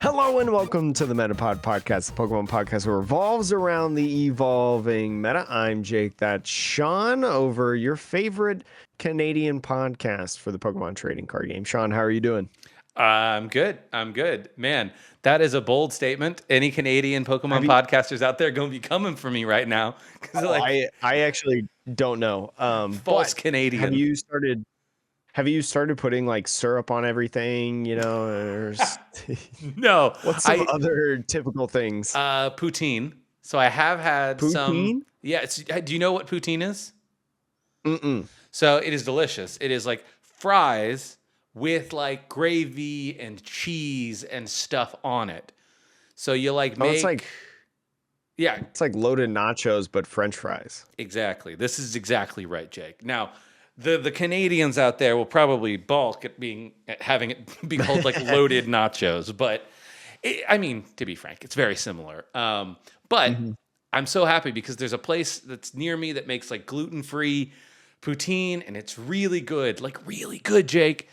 Hello and welcome to the Metapod Podcast, the Pokemon podcast that revolves around the evolving meta. I'm Jake, that's Sean, over your favorite Canadian podcast for the Pokemon trading card game. Sean, how are you doing? I'm good. Man, that is a bold statement. Any Canadian Pokemon podcasters out there going to be coming for me right now. I actually don't know. False Canadian. Have you started putting like syrup on everything, or No. what's some other typical things? Poutine. So I have had Poutine? some. Yeah. Do you know what poutine is? Mm-mm. So it is delicious. It is like fries with like gravy and cheese and stuff on it. So you make. It's like loaded nachos, but French fries. Exactly. This is exactly right, Jake. Now, the Canadians out there will probably balk at having it be called like loaded nachos, but to be frank, it's very similar. But I'm so happy because there's a place that's near me that makes like gluten-free poutine, and it's really good, Jake.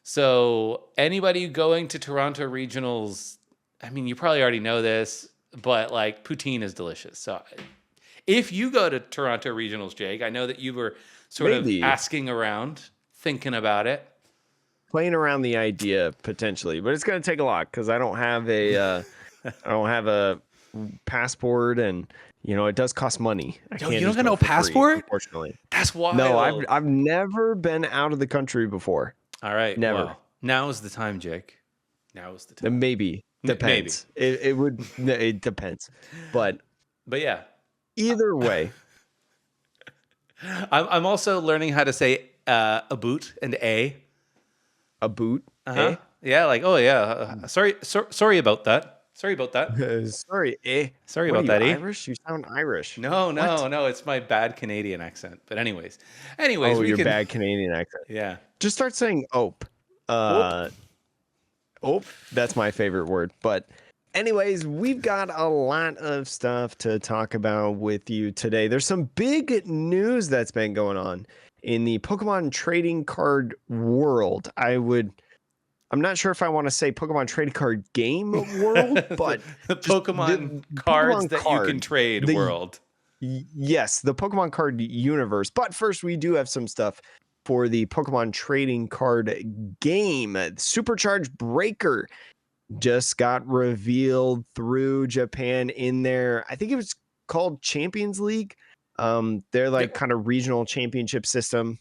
So anybody going to Toronto Regionals, you probably already know this, but like poutine is delicious. So if you go to Toronto Regionals, Jake, I know that you were sort of asking around, thinking about it. Playing around the idea potentially, but it's going to take a lot because I don't have a passport, and it does cost money. You don't got no passport? Free, unfortunately. That's wild. No, I've never been out of the country before. All right, never. Well, now is the time, Jake. Now is the time. Maybe depends. Maybe. It depends, but yeah. Either way. I'm also learning how to say a boot and a boot. Uh-huh. Yeah, like sorry about that. Sorry about that. Sorry about that. Irish? You sound Irish. No. It's my bad Canadian accent. But anyways, your bad Canadian accent. Yeah. Just start saying ope. Ope. That's my favorite word. But anyways, we've got a lot of stuff to talk about with you today. There's some big news that's been going on in the Pokemon trading card world. I'm not sure if I want to say Pokemon trading card game world, but the Pokemon cards that you can trade world. Yes, the Pokemon card universe. But first, we do have some stuff for the Pokemon trading card game. Supercharged Breaker just got revealed through Japan in their, I think it was called Champions League. They're like kind of regional championship system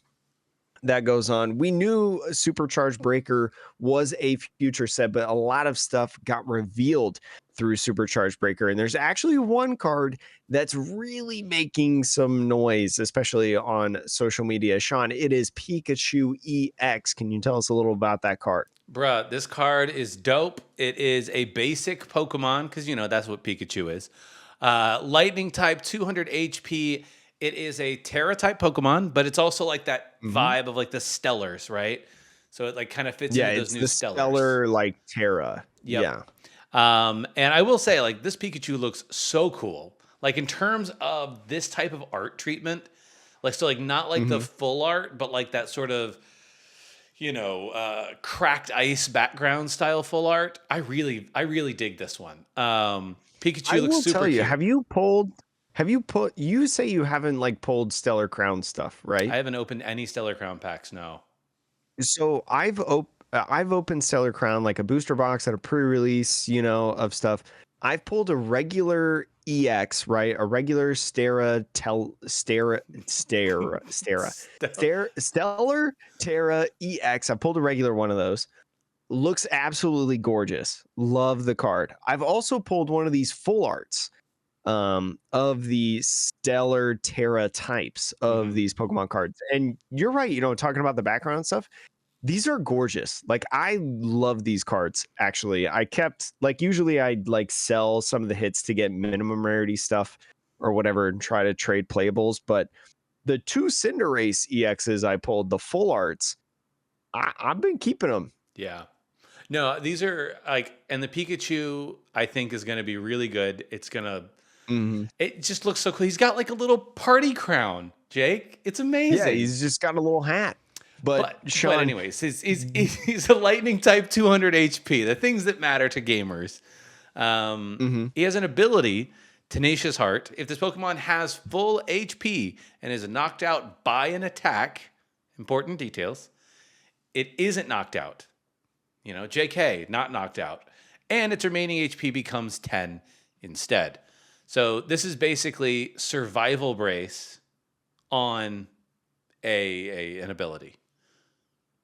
that goes on. We knew Supercharged Breaker was a future set, but a lot of stuff got revealed through Supercharged Breaker. And there's actually one card that's really making some noise, especially on social media. Sean, it is Pikachu EX. Can you tell us a little about that card? Bruh, this card is dope. It is a basic Pokemon, because that's what Pikachu is. Lightning type, 200 HP. It is a Terra type Pokemon, but it's also like that vibe of like the Stellars, right? So it like kind of fits into those new Stellars. Stellar like Terra. Yep. Yeah. And I will say, like, this Pikachu looks so cool. Like in terms of this type of art treatment, like so like not like the full art, but like that sort of cracked ice background style full art. I really dig this one. Pikachu looks super cute. You say you haven't like pulled Stellar Crown stuff, right? I haven't opened any Stellar Crown packs, no. So I've opened Stellar Crown, like a booster box at a pre-release, of stuff. I've pulled a regular EX, right? A regular Stellar Terra EX. I pulled a regular one of those. Looks absolutely gorgeous. Love the card. I've also pulled one of these full arts of the Stellar Terra types of these Pokemon cards. And you're right, talking about the background stuff. These are gorgeous. Like, I love these cards, actually. I kept, like, usually I'd, like, sell some of the hits to get minimum rarity stuff or whatever and try to trade playables. But the two Cinderace EXs I pulled, the full arts, I've been keeping them. Yeah. No, these are, like, and the Pikachu, I think, is going to be really good. It's going to, it just looks so cool. He's got, like, a little party crown, Jake. It's amazing. Yeah, he's just got a little hat. But But Sean, anyways, he's a lightning type 200 HP. The things that matter to gamers. mhm, He has an ability, Tenacious Heart. If this Pokemon has full HP and is knocked out by an attack, important details, it isn't knocked out. JK, not knocked out. And its remaining HP becomes 10 instead. So this is basically survival brace on an ability.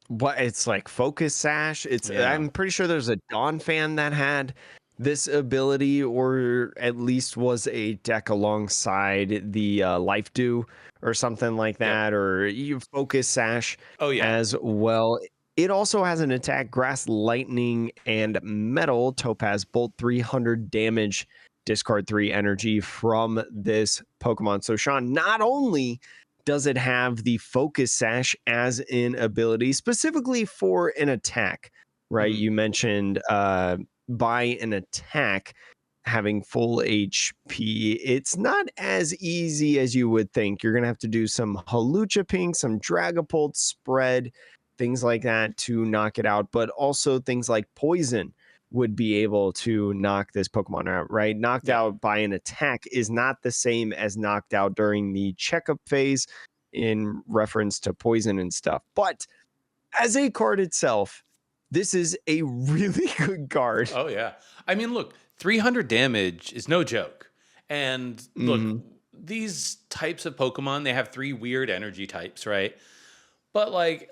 what it's like focus sash. Yeah. I'm pretty sure there's a Dawn fan that had this ability, or at least was a deck alongside the Life Dew or something like Yep. that, or you focus sash Oh yeah. as well. It also has an attack, grass, lightning, and metal. Topaz Bolt, 300 damage, discard 3 energy from this Pokemon. So Sean, not only does it have the focus sash as an ability specifically for an attack, right? Mhm. You mentioned by an attack having full HP. It's not as easy as you would think. You're going to have to do some Halucha Pink, some Dragapult spread, things like that to knock it out, but also things like poison would be able to knock this Pokemon out, right? Knocked Yeah. out by an attack is not the same as knocked out during the checkup phase in reference to poison and stuff. But as a card itself, this is a really good card. Oh yeah. I mean, look, 300 damage is no joke. And look, Mhm. these types of Pokemon, they have 3 weird energy types, right? But like,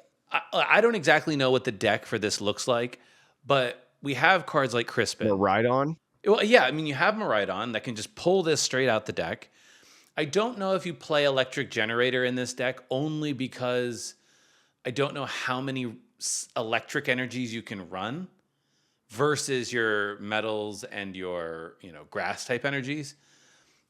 I don't exactly know what the deck for this looks like, but we have cards like The Crispin. ride on. Well, yeah, I mean, you have Miraidon that can just pull this straight out the deck. I don't know if you play Electric Generator in this deck, only because I don't know how many electric energies you can run versus your metals and your grass type energies.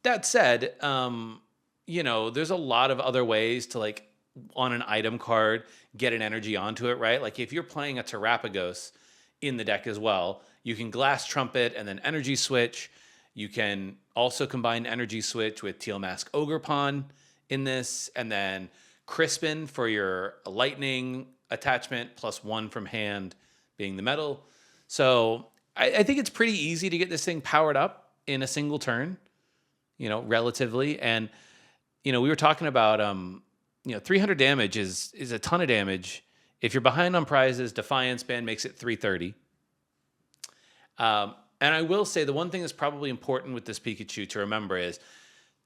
That said, there's a lot of other ways to, like, on an item card, get an energy onto it, right? Like if you're playing a Terrapagos in the deck as well, you can Glass Trumpet and then Energy Switch. You can also combine Energy Switch with Teal Mask Ogerpon in this, and then Crispin for your lightning attachment, +1 from hand being the metal. So I think it's pretty easy to get this thing powered up in a single turn, relatively. And, we were talking about, 300 damage is a ton of damage. If you're behind on prizes, Defiance Band makes it 330. And I will say the one thing that's probably important with this Pikachu to remember is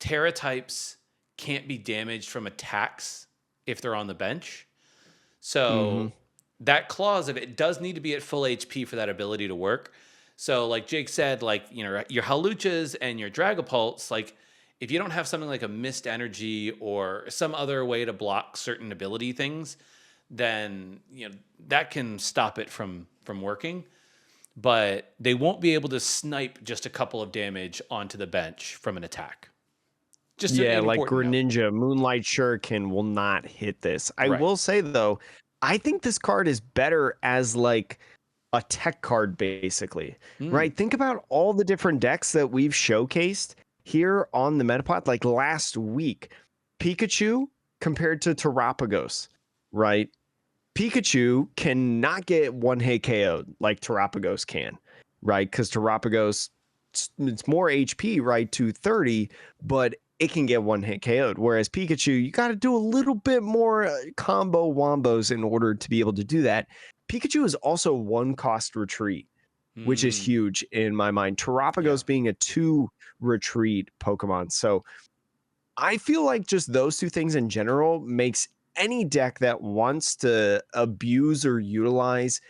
Terra types can't be damaged from attacks if they're on the bench. So Mhm. that clause of it does need to be at full HP for that ability to work. So like Jake said, like, your Haluchas and your Dragapults, like if you don't have something like a Mist Energy or some other way to block certain ability things, then that can stop it from working. But they won't be able to snipe just a couple of damage onto the bench from an attack. Just an Yeah, like important note. Greninja, Moonlight Shuriken will not hit this. I Right. will say though, I think this card is better as like a tech card, basically. Mm, Right? Think about all the different decks that we've showcased here on the Metapod. Like last week, Pikachu compared to Terrapagos, right? Pikachu cannot get one hit KO'd like Terrapagos can, right? Because Terrapagos, it's more HP, right? 230, but it can get one hit KO'd. Whereas Pikachu, you got to do a little bit more combo wombos in order to be able to do that. Pikachu is also 1 cost retreat, which is mm, huge in my mind. yeah. Terrapagos being a 2 retreat Pokemon. So I feel like just those 2 things in general makes any deck that wants to abuse or utilize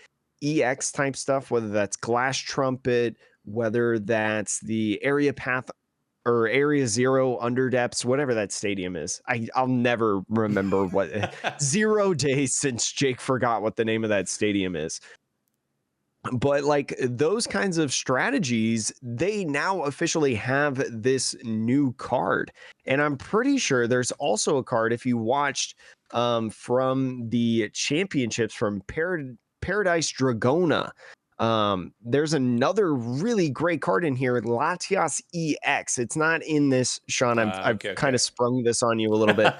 EX type stuff, whether that's Glass Trumpet, whether that's the Area Path or Area Zero Underdepths, whatever that stadium is. I'll never remember what 0 days since Jake forgot what the name of that stadium is. But like those kinds of strategies, they now officially have this new card. And I'm pretty sure there's also a card, if you watched from the championships from Paradise Dragona, There's another really great card in here, Latias EX. It's not in this, Sean. I've Okay, kind okay. of sprung this on you a little bit.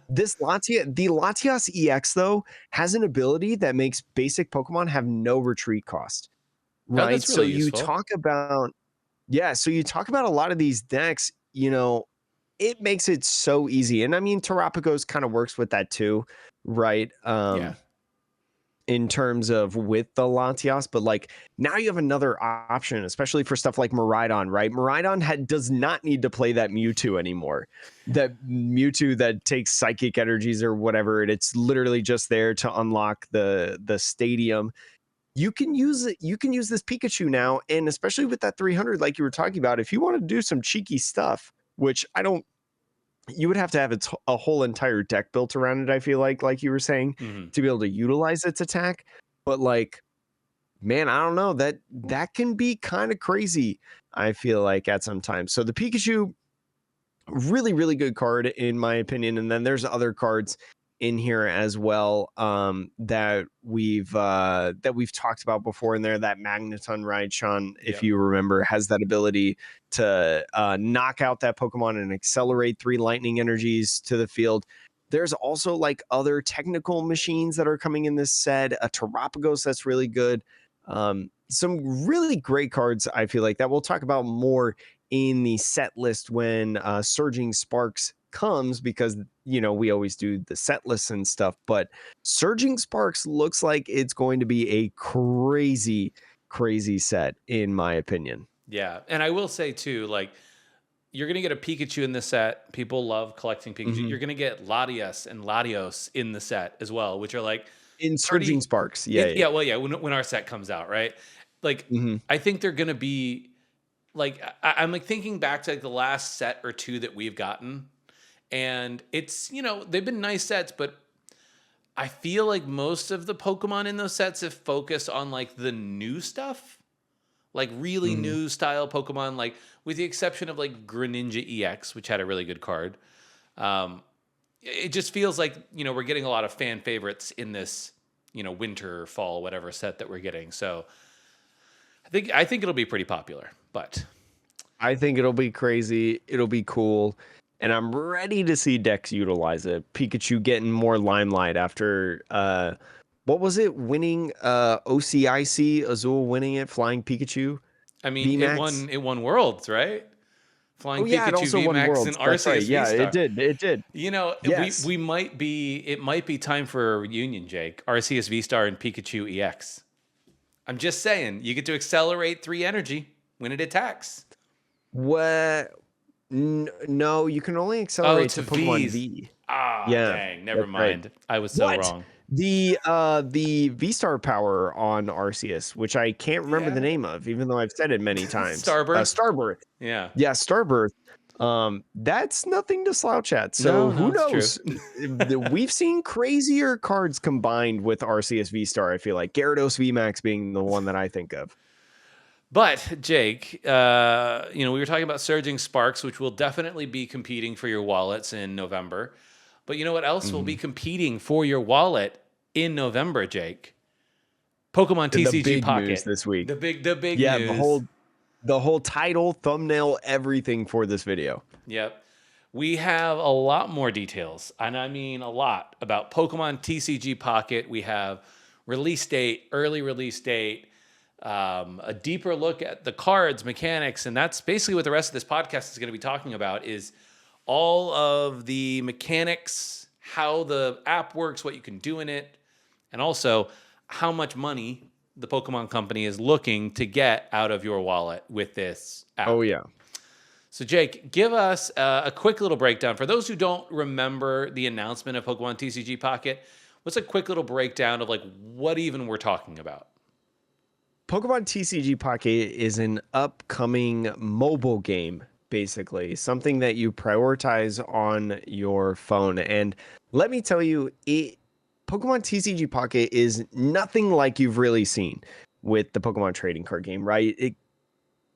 The Latias EX though has an ability that makes basic Pokemon have no retreat cost. Oh, Right. that's So really you useful. talk about so you talk about a lot of these decks, it makes it so easy. And I mean Terapagos kind of works with that too, right? Yeah. In terms of with the Latias, but like now you have another option, especially for stuff like Miraidon, right? Miraidon does not need to play that Mewtwo anymore. That Mewtwo that takes psychic energies or whatever, and it's literally just there to unlock the stadium. You can use it. You can use this Pikachu now, and especially with that 300, like you were talking about, if you want to do some cheeky stuff, which I don't, you would have to have a whole entire deck built around it. I feel like you were saying, Mhm. to be able to utilize its attack. But like, man, I don't know, that can be kind of crazy. I feel like at some time. So the Pikachu, really really good card in my opinion, and then there's other cards in here as well, that we've talked about before in there. That Magneton ride, Sean, if Yep. you remember, has that ability to knock out that Pokemon and accelerate 3 lightning energies to the field. There's also like other technical machines that are coming in this set, a Terapagos that's really good. Some really great cards, I feel like, that we'll talk about more in the set list when Surging Sparks comes, because we always do the set lists and stuff. But Surging Sparks looks like it's going to be a crazy crazy set in my opinion. Yeah. And I will say too, like, you're gonna get a Pikachu in the set. People love collecting Pikachu. Mhm. You're gonna get Latias and Latios in the set as well, which are like In Surging pretty. Sparks, yeah, yeah. Yeah, well, yeah. When our set comes out, right? Like, Mhm. I think they're gonna be like I'm like thinking back to like the last set or two that we've gotten, and it's they've been nice sets, but I feel like most of the Pokemon in those sets have focused on like the new stuff, like really Mhm. new style Pokemon, like with the exception of like Greninja EX, which had a really good card. Um, it just feels like we're getting a lot of fan favorites in this winter, fall, whatever set that we're getting. So I think it'll be pretty popular, but I think it'll be crazy. It'll be cool. And I'm ready to see Dex utilize it. Pikachu getting more limelight after what was it? Winning OCIC, Azul winning it, Flying Pikachu, I mean VMAX. it won Worlds, right? Oh Flying yeah, it Pikachu also won VMAX and Worlds. That's right. Arceus V Yeah, it Star. did. It did. Yes. We might be. It might be time for a reunion, Jake. Arceus V Star and Pikachu EX. I'm just saying, you get to accelerate 3 energy when it attacks. What? No, you can only Oh, accelerate to to Pokemon V's. V. Ah, Yeah, dang. Never that's right. mind. I was so What? wrong. The V Star power on Arceus, which I can't remember the Yeah. name of, even though I've said it many times. Starbirth. Starbirth. Yeah. Yeah, Starbirth. That's nothing to slouch at. So No, no, who it's true. knows? We've seen crazier cards combined with Arceus V Star. I feel like Gyarados VMAX being the one that I think of. But Jake, we were talking about Surging Sparks, which will definitely be competing for your wallets in November. But you know what else will be Mhm. competing for your wallet in November, Jake? Pokemon The TCG big news Pocket. this week. The big Yeah, news. the whole title, thumbnail, everything for this video. Yep. We have a lot more details, and I mean a lot, about Pokemon TCG Pocket. We have release date, early release date, a deeper look at the cards, mechanics, and that's basically what the rest of this podcast is going to be talking about, is all of the mechanics, how the app works, what you can do in it, and also how much money the Pokemon Company is looking to get out of your wallet with this Oh app. yeah. So, Jake, give us a quick little breakdown. For those who don't remember the announcement of Pokemon TCG Pocket, what's a quick little breakdown of like what even we're talking about? Pokemon TCG Pocket is an upcoming mobile game, basically, something that you prioritize on your phone. And let me tell you, Pokemon TCG Pocket is nothing like you've really seen with the Pokemon trading card game, right?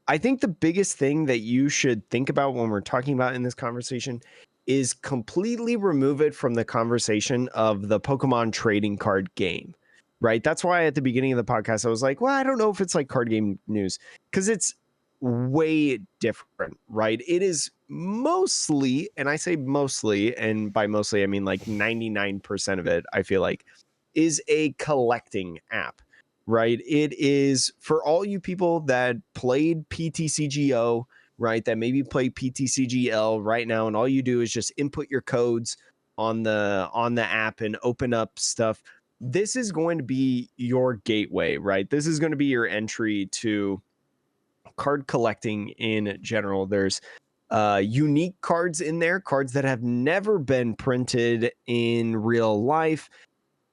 I think the biggest thing that you should think about when we're talking about in this conversation is completely remove it from the conversation of the Pokemon trading card game. right? That's why at the beginning of the podcast, I was like, well, I don't know if it's like card game news because it's way different, right? It is mostly, and I say mostly, and by mostly, I mean like 99% of it, I feel like, is a collecting app, right? It is for all you people that played PTCGO, right? That maybe play PTCGL right now, and all you do is just input your codes on the app and open up stuff. This is going to be your gateway, right? This is going to be your entry to card collecting in general. There's unique cards in there, cards that have never been printed in real life.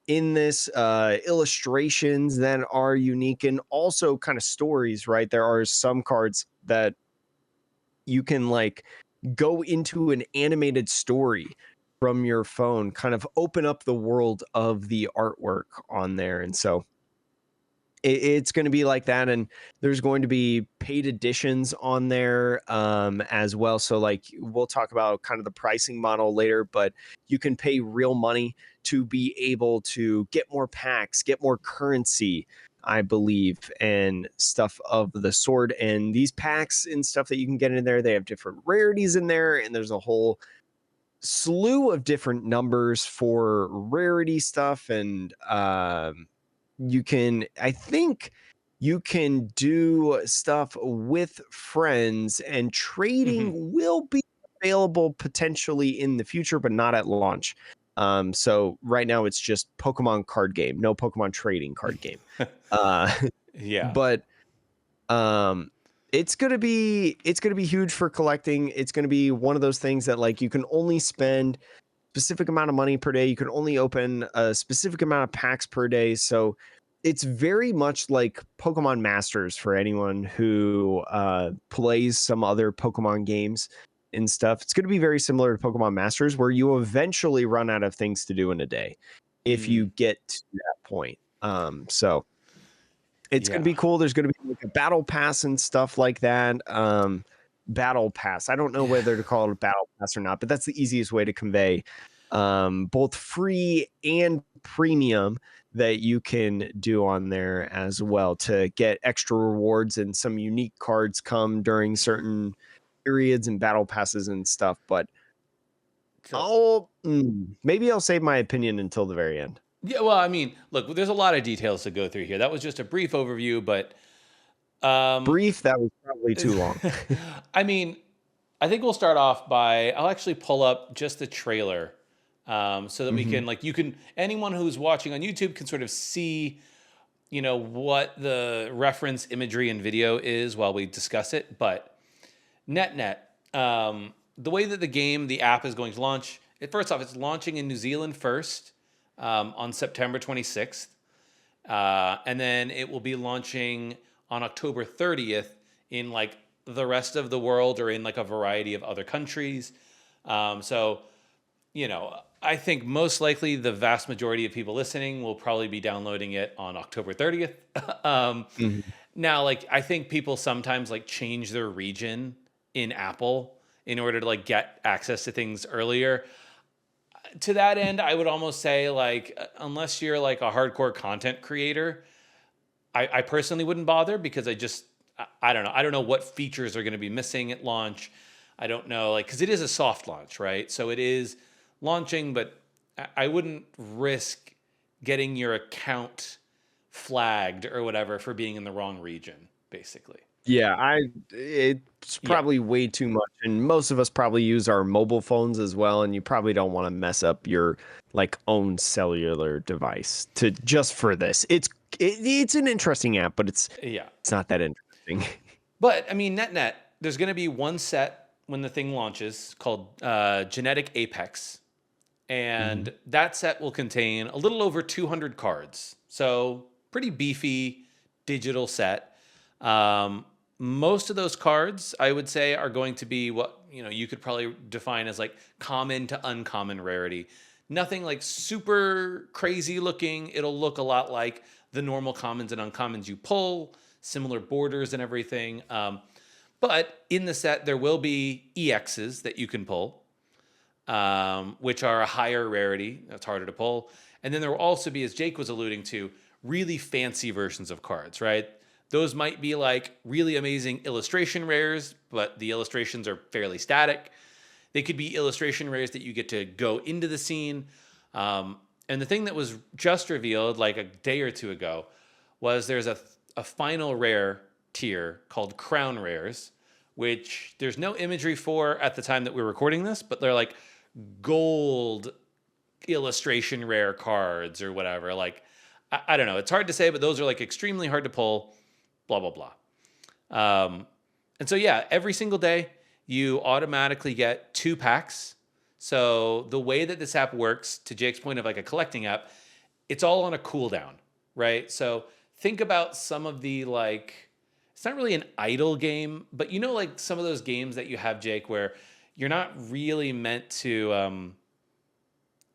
In this, illustrations that are unique and also kind of stories, right? There are some cards that you can like go into an animated story from your phone, kind of open up the world of the artwork on there. And so it's going to be like that, and there's going to be paid editions on there as well. So like we'll talk about kind of the pricing model later, but you can pay real money to be able to get more packs, get more currency, I believe, and stuff of the sort. And these packs and stuff that you can get in there, they have different rarities in there, and there's a whole slew of different numbers for rarity stuff. And you can, I think you can do stuff with friends, and Hmm. trading will be available potentially in the future, but not at launch. So right now it's just Pokemon card game, no Pokemon trading card game. Uh, Yeah. but um, it's gonna be huge for collecting. It's gonna be one of those things that like you can only spend specific amount of money per day. You can only open a specific amount of packs per day. So it's very much like Pokemon Masters for anyone who plays some other Pokemon games and stuff. It's going to be very similar to Pokemon Masters, where you eventually run out of things to do in a day if you Mm, get to that point. So it's going to yeah. be cool. There's going to be like a battle pass and stuff like that. Battle pass. I don't know whether to call it a battle pass or not, but that's the easiest way to convey both free and premium that you can do on there as well to get extra rewards, and some unique cards come during certain periods and battle passes and stuff. But So, maybe I'll save my opinion until the very end. yeah, well, I mean, look, there's a lot of details to go through here. That was just a brief overview, but um, Brief, that was probably too long. I mean, I think we'll start off by I'll actually pull up just the trailer, so that we Hmm. can like you can anyone who's watching on YouTube can sort of see what the reference imagery and video is while we discuss it. But net, the way that the app is going to launch. First off, it's launching in New Zealand first on September 26th. And then it will be launching on October 30th in like the rest of the world or in like a variety of other countries. So, I think most likely the vast majority of people listening will probably be downloading it on October 30th. um, Hmm. Now, like, I think people sometimes like change their region in Apple in order to like get access to things earlier. To that end, I would almost say like, unless you're like a hardcore content creator, I personally wouldn't bother because I don't know. I don't know what features are going to be missing at launch. I don't know, like, because it is a soft launch, right? So it is launching, but I wouldn't risk getting your account flagged or whatever for being in the wrong region, basically. Yeah, it's Yeah. probably way too much, and most of us probably use our mobile phones as well, and you probably don't want to mess up your like own cellular device to just for this. It's an interesting app, but it's Yeah. it's not that interesting. But I mean, net, there's going to be one set when the thing launches called Genetic Apex. Mhm. And that set will contain a little over 200 cards. So, pretty beefy digital set. Um, Most of those cards, I would say, are going to be what you could probably define as like common to uncommon rarity. Nothing like super crazy looking. It'll look a lot like the normal commons and uncommons you pull, similar borders and everything. But in the set, there will be EXs that you can pull, which are a higher rarity. That's harder to pull. And then there will also be, as Jake was alluding to, really fancy versions of cards, right? Those might be like really amazing illustration rares, but the illustrations are fairly static. They could be illustration rares that you get to go into the scene. And the thing that was just revealed like a day or two ago was there's a final rare tier called Crown Rares, which there's no imagery for at the time that we're recording this, but they're like gold illustration rare cards or whatever. Like, I don't know. It's hard to say, but those are like extremely hard to pull, blah, blah, blah. And so, yeah, every single day you automatically get 2 packs. So the way that this app works, to Jake's point of like a collecting app, it's all on a cooldown, right? So think about some of the like, it's not really an idle game, but you know, like some of those games that you have, Jake, where you're not really meant to,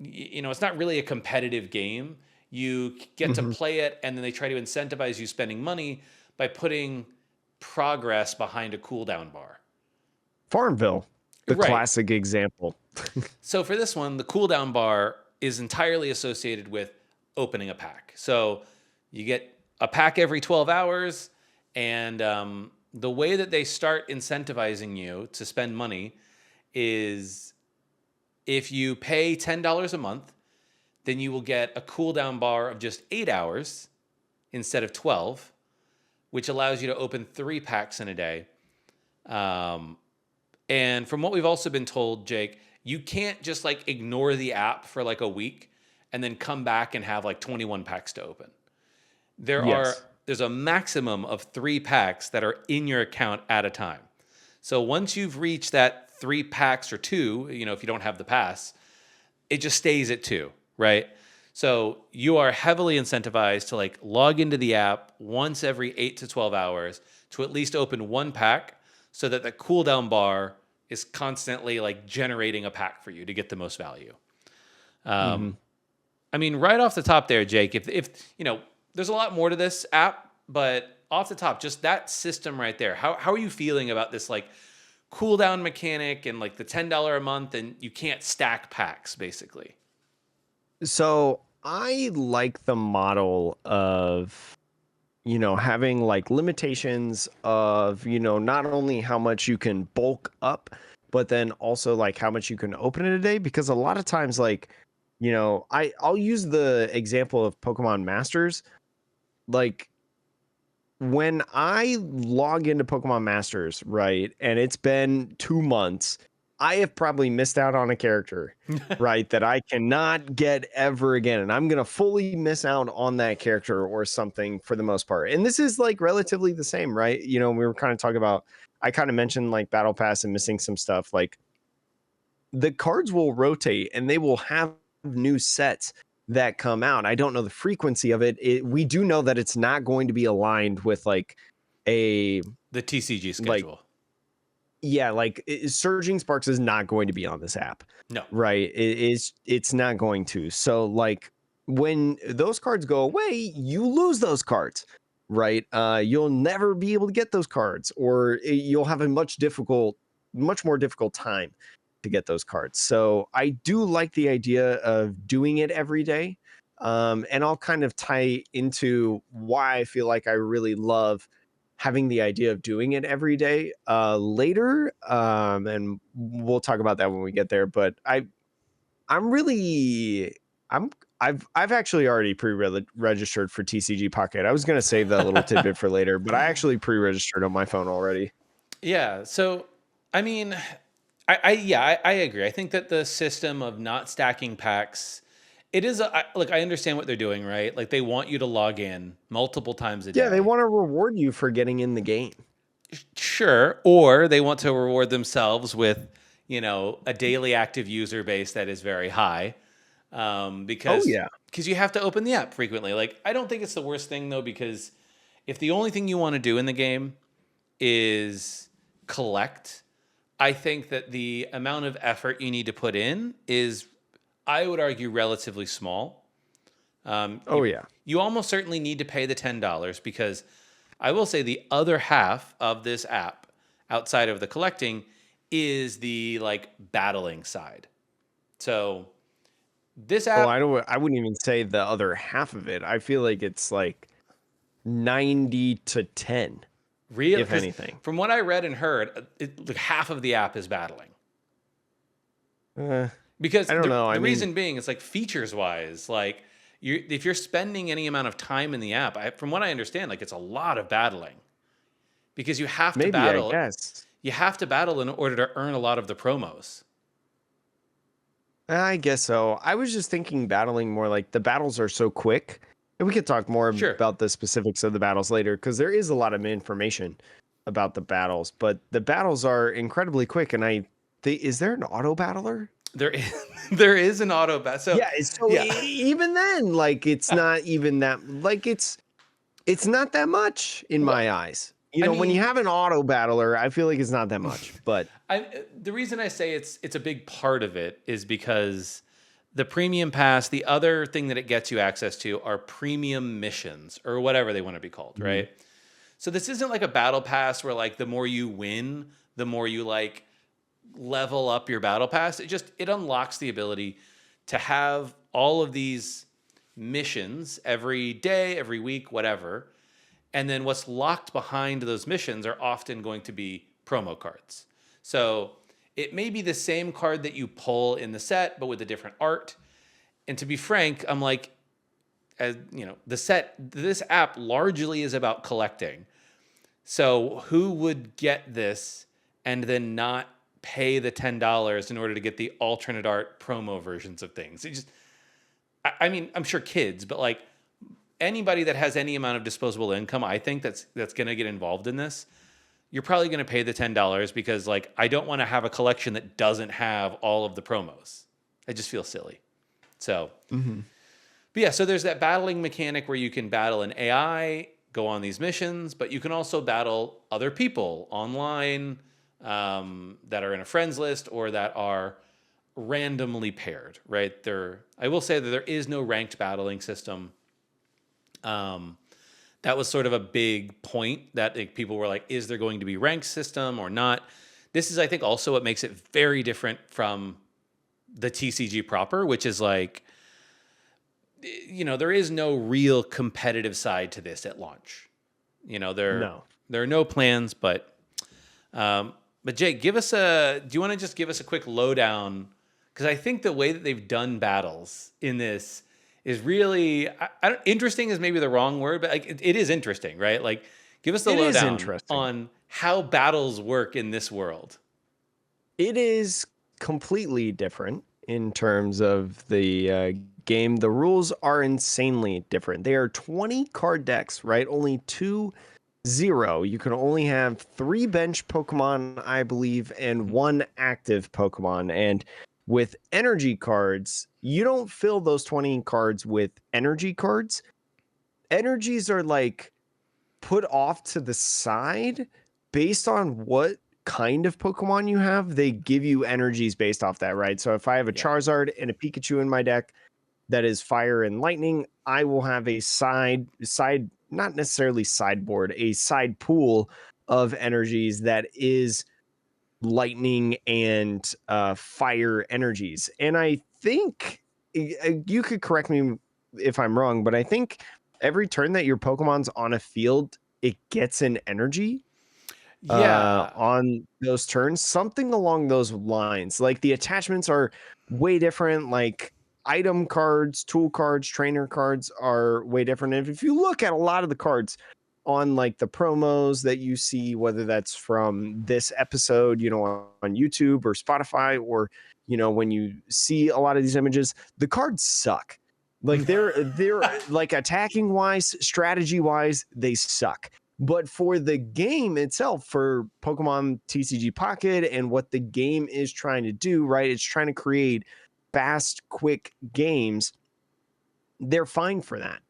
it's not really a competitive game. You get to play it, and then they try to incentivize you spending money by putting progress behind a cooldown bar. Farmville, the Right. classic example. So for this one, the cooldown bar is entirely associated with opening a pack. So you get a pack every 12 hours, and the way that they start incentivizing you to spend money is if you pay $10 a month, then you will get a cooldown bar of just 8 hours instead of 12, which allows you to open 3 packs in a day. And from what we've also been told, Jake, you can't just like ignore the app for like a week and then come back and have like 21 packs to open. Yes. There's a maximum of 3 packs that are in your account at a time. So once you've reached that 3 packs or 2, if you don't have the pass, it just stays at 2, right? So you are heavily incentivized to like log into the app once every 8 to 12 hours to at least open 1 pack so that the cooldown bar is constantly like generating a pack for you to get the most value. I mean, right off the top there, Jake, if there's a lot more to this app, but off the top, just that system right there, how are you feeling about this like cooldown mechanic and like the $10 a month and you can't stack packs basically? So I like the model of, having like limitations of, not only how much you can bulk up, but then also like how much you can open in a day. Because a lot of times, like, I'll use the example of Pokemon Masters. Like when I log into Pokemon Masters, right, and it's been 2 months, I have probably missed out on a character, right, that I cannot get ever again. And I'm going to fully miss out on that character or something for the most part. And this is like relatively the same, right? We were kind of talking about, I kind of mentioned like Battle Pass and missing some stuff. Like the cards will rotate and they will have new sets that come out. I don't know the frequency of it. We do know that it's not going to be aligned with like the TCG like schedule. yeah, like Surging Sparks is not going to be on this app. No. Right. It's not going to. So like when those cards go away, you lose those cards. Right. You'll never be able to get those cards, or you'll have a much more difficult time to get those cards. So I do like the idea of doing it every day. And I'll kind of tie into why I feel like I really love having the idea of doing it every day later. And we'll talk about that when we get there. But I'm really I'm I've actually already pre-registered for TCG Pocket. I was gonna save that little tidbit for later, but I actually pre-registered on my phone already. Yeah. So, I mean, I agree. I think that the system of not stacking packs, it is look, I understand what they're doing, right? Like they want you to log in multiple times a Yeah, they day. want to reward you for getting in the game. Sure, or they want to reward themselves with, a daily active user base that is very high. Oh Because yeah. you have to open the app frequently. Like I don't think it's the worst thing though, because if the only thing you want to do in the game is collect, I think that the amount of effort you need to put in is, I would argue, relatively small. Oh yeah. You almost certainly need to pay the $10 because I will say the other half of this app, outside of the collecting, is the like battling side. So This Oh, app, I wouldn't even say the other half of it. I feel like it's like 90 to 10, real, if because anything. from what I read and heard, like half of the app is battling. Uh, Because I don't know. I the mean, reason being, it's like features wise, like if you're spending any amount of time in the app, from what I understand, like it's a lot of battling because maybe, I guess. you have to battle in order to earn a lot of the promos. I guess so. I was just thinking battling more like the battles are so quick. And we could talk more Sure. about the specifics of the battles later because there is a lot of information about the battles, but the battles are incredibly quick. And is there an auto battler? There is there is an auto bat. So Yeah, so yeah. even then, like it's not even that like it's not that much in Well, my eyes. I When you mean, have an auto battler, I feel like it's not that much. But the reason I say it's a big part of it is because the premium pass, the other thing that it gets you access to are premium missions or whatever they want to be called, Mhm. right? So this isn't like a battle pass where like the more you win, the more you like level up your battle pass. It unlocks the ability to have all of these missions every day, every week, whatever. And then what's locked behind those missions are often going to be promo cards. So it may be the same card that you pull in the set, but with a different art. And to be frank, I'm like, as you know, this app largely is about collecting. So who would get this and then not pay the $10 in order to get the alternate art promo versions of things? I mean, I'm sure kids, but like anybody that has any amount of disposable income, I think that's going to get involved in this. You're probably going to pay the $10 because like I don't want to have a collection that doesn't have all of the promos. I just feel silly. So, Mhm. but yeah, so there's that battling mechanic where you can battle an AI, go on these missions, but you can also battle other people online that are in a friends list or that are randomly paired, right? I will say that there is no ranked battling system. Um, that was sort of a big point that like, people were like, is there going to be ranked system or not? This is, I think, also what makes it very different from the TCG proper, which is like, there is no real competitive side to this at launch. No. There are no plans, but Jake, do you want to just give us a quick lowdown? Because I think the way that they've done battles in this is really interesting is maybe the wrong word, but like it is interesting, right? Like, give us the It is lowdown interesting. on how battles work in this world. It is completely different in terms of the game. The rules are insanely different. They are 20 card decks, right? Only 2-0. You can only have 3 bench Pokemon, I believe, and 1 active Pokemon. And with energy cards, you don't fill those 20 cards with energy cards. Energies are like put off to the side based on what kind of Pokemon you have. They give you energies based off that, right? So if I have a Yeah. Charizard and a Pikachu in my deck that is fire and lightning, I will have a side not necessarily sideboard, a side pool of energies that is lightning and fire energies. And I think you could correct me if I'm wrong, but I think every turn that your Pokemon's on a field, it gets an energy Yeah. on those turns, something along those lines. Like the attachments are way different. Like item cards, tool cards, trainer cards are way different. And if you look at a lot of the cards on like the promos that you see, whether that's from this episode, on YouTube or Spotify, or when you see a lot of these images, the cards suck. Like they're like attacking wise, strategy wise, they suck. But for the game itself, for Pokemon TCG Pocket and what the game is trying to do, right? It's trying to create fast, quick games. They're fine for that.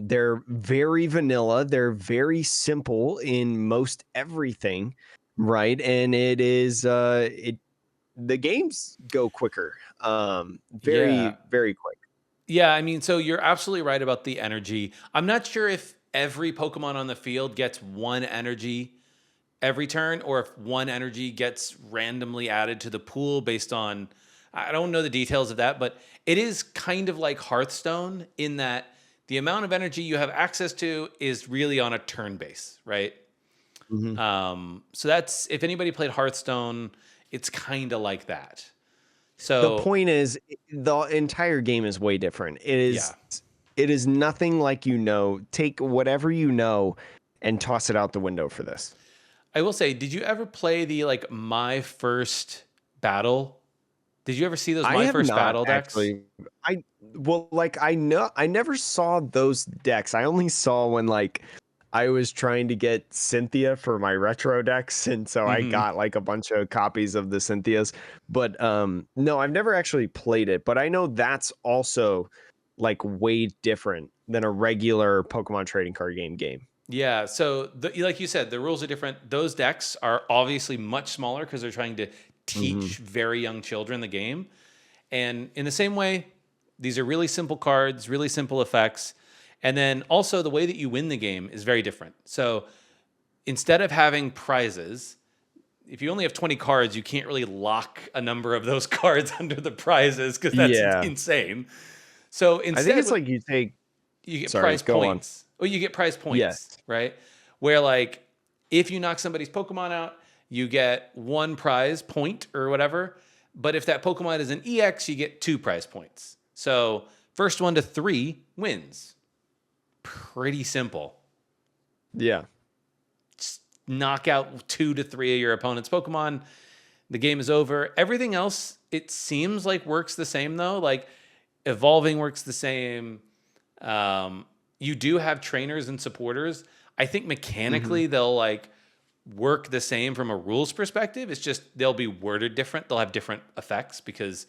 They're very vanilla. They're very simple in most everything, right? And it is the games go quicker. Yeah. Very, very quick. Yeah, I mean, so you're absolutely right about the energy. I'm not sure if every Pokemon on the field gets one energy every turn or if one energy gets randomly added to the pool based on I don't know the details of that, but it is kind of like Hearthstone in that the amount of energy you have access to is really on a turn base, right? Mhm. So that's if anybody played Hearthstone, it's kind of like that. The So point is, the entire game is way different. yeah, It is nothing like you know. Take whatever you know and toss it out the window for this. I will say, did you ever play the like My First Battle? Did you ever see those I My have First not Battle decks? actually. I well, like I know I never saw those decks. I only saw when like I was trying to get Cynthia for my retro decks, and so I Hmm. got like a bunch of copies of the Cynthias. But no, I've never actually played it. But I know that's also like way different than a regular Pokemon trading card game. Yeah, so like you said, the rules are different. Those decks are obviously much smaller because they're trying to Hmm. teach very young children the game. And in the same way, these are really simple cards, really simple effects. And then also the way that you win the game is very different. So instead of having prizes, if you only have 20 cards, you can't really lock a number of those cards under the prizes because that's Yeah, insane. So I think instead, it's like you take. you get Sorry, prize go on. points. Oh, you get prize points, Yes. right? Where like if you knock somebody's Pokemon out, you get one prize point or whatever. But if that Pokemon is an EX, you get 2 prize points. So first one to 3 wins. Pretty simple. Yeah. Just knock out 2 to 3 of your opponent's Pokemon. The game is over. Everything else, it seems like works the same though. Like evolving works the same. You do have trainers and supporters. I think Hmm. mechanically they'll like work the same from a rules perspective. It's just they'll be worded different. They'll have different effects because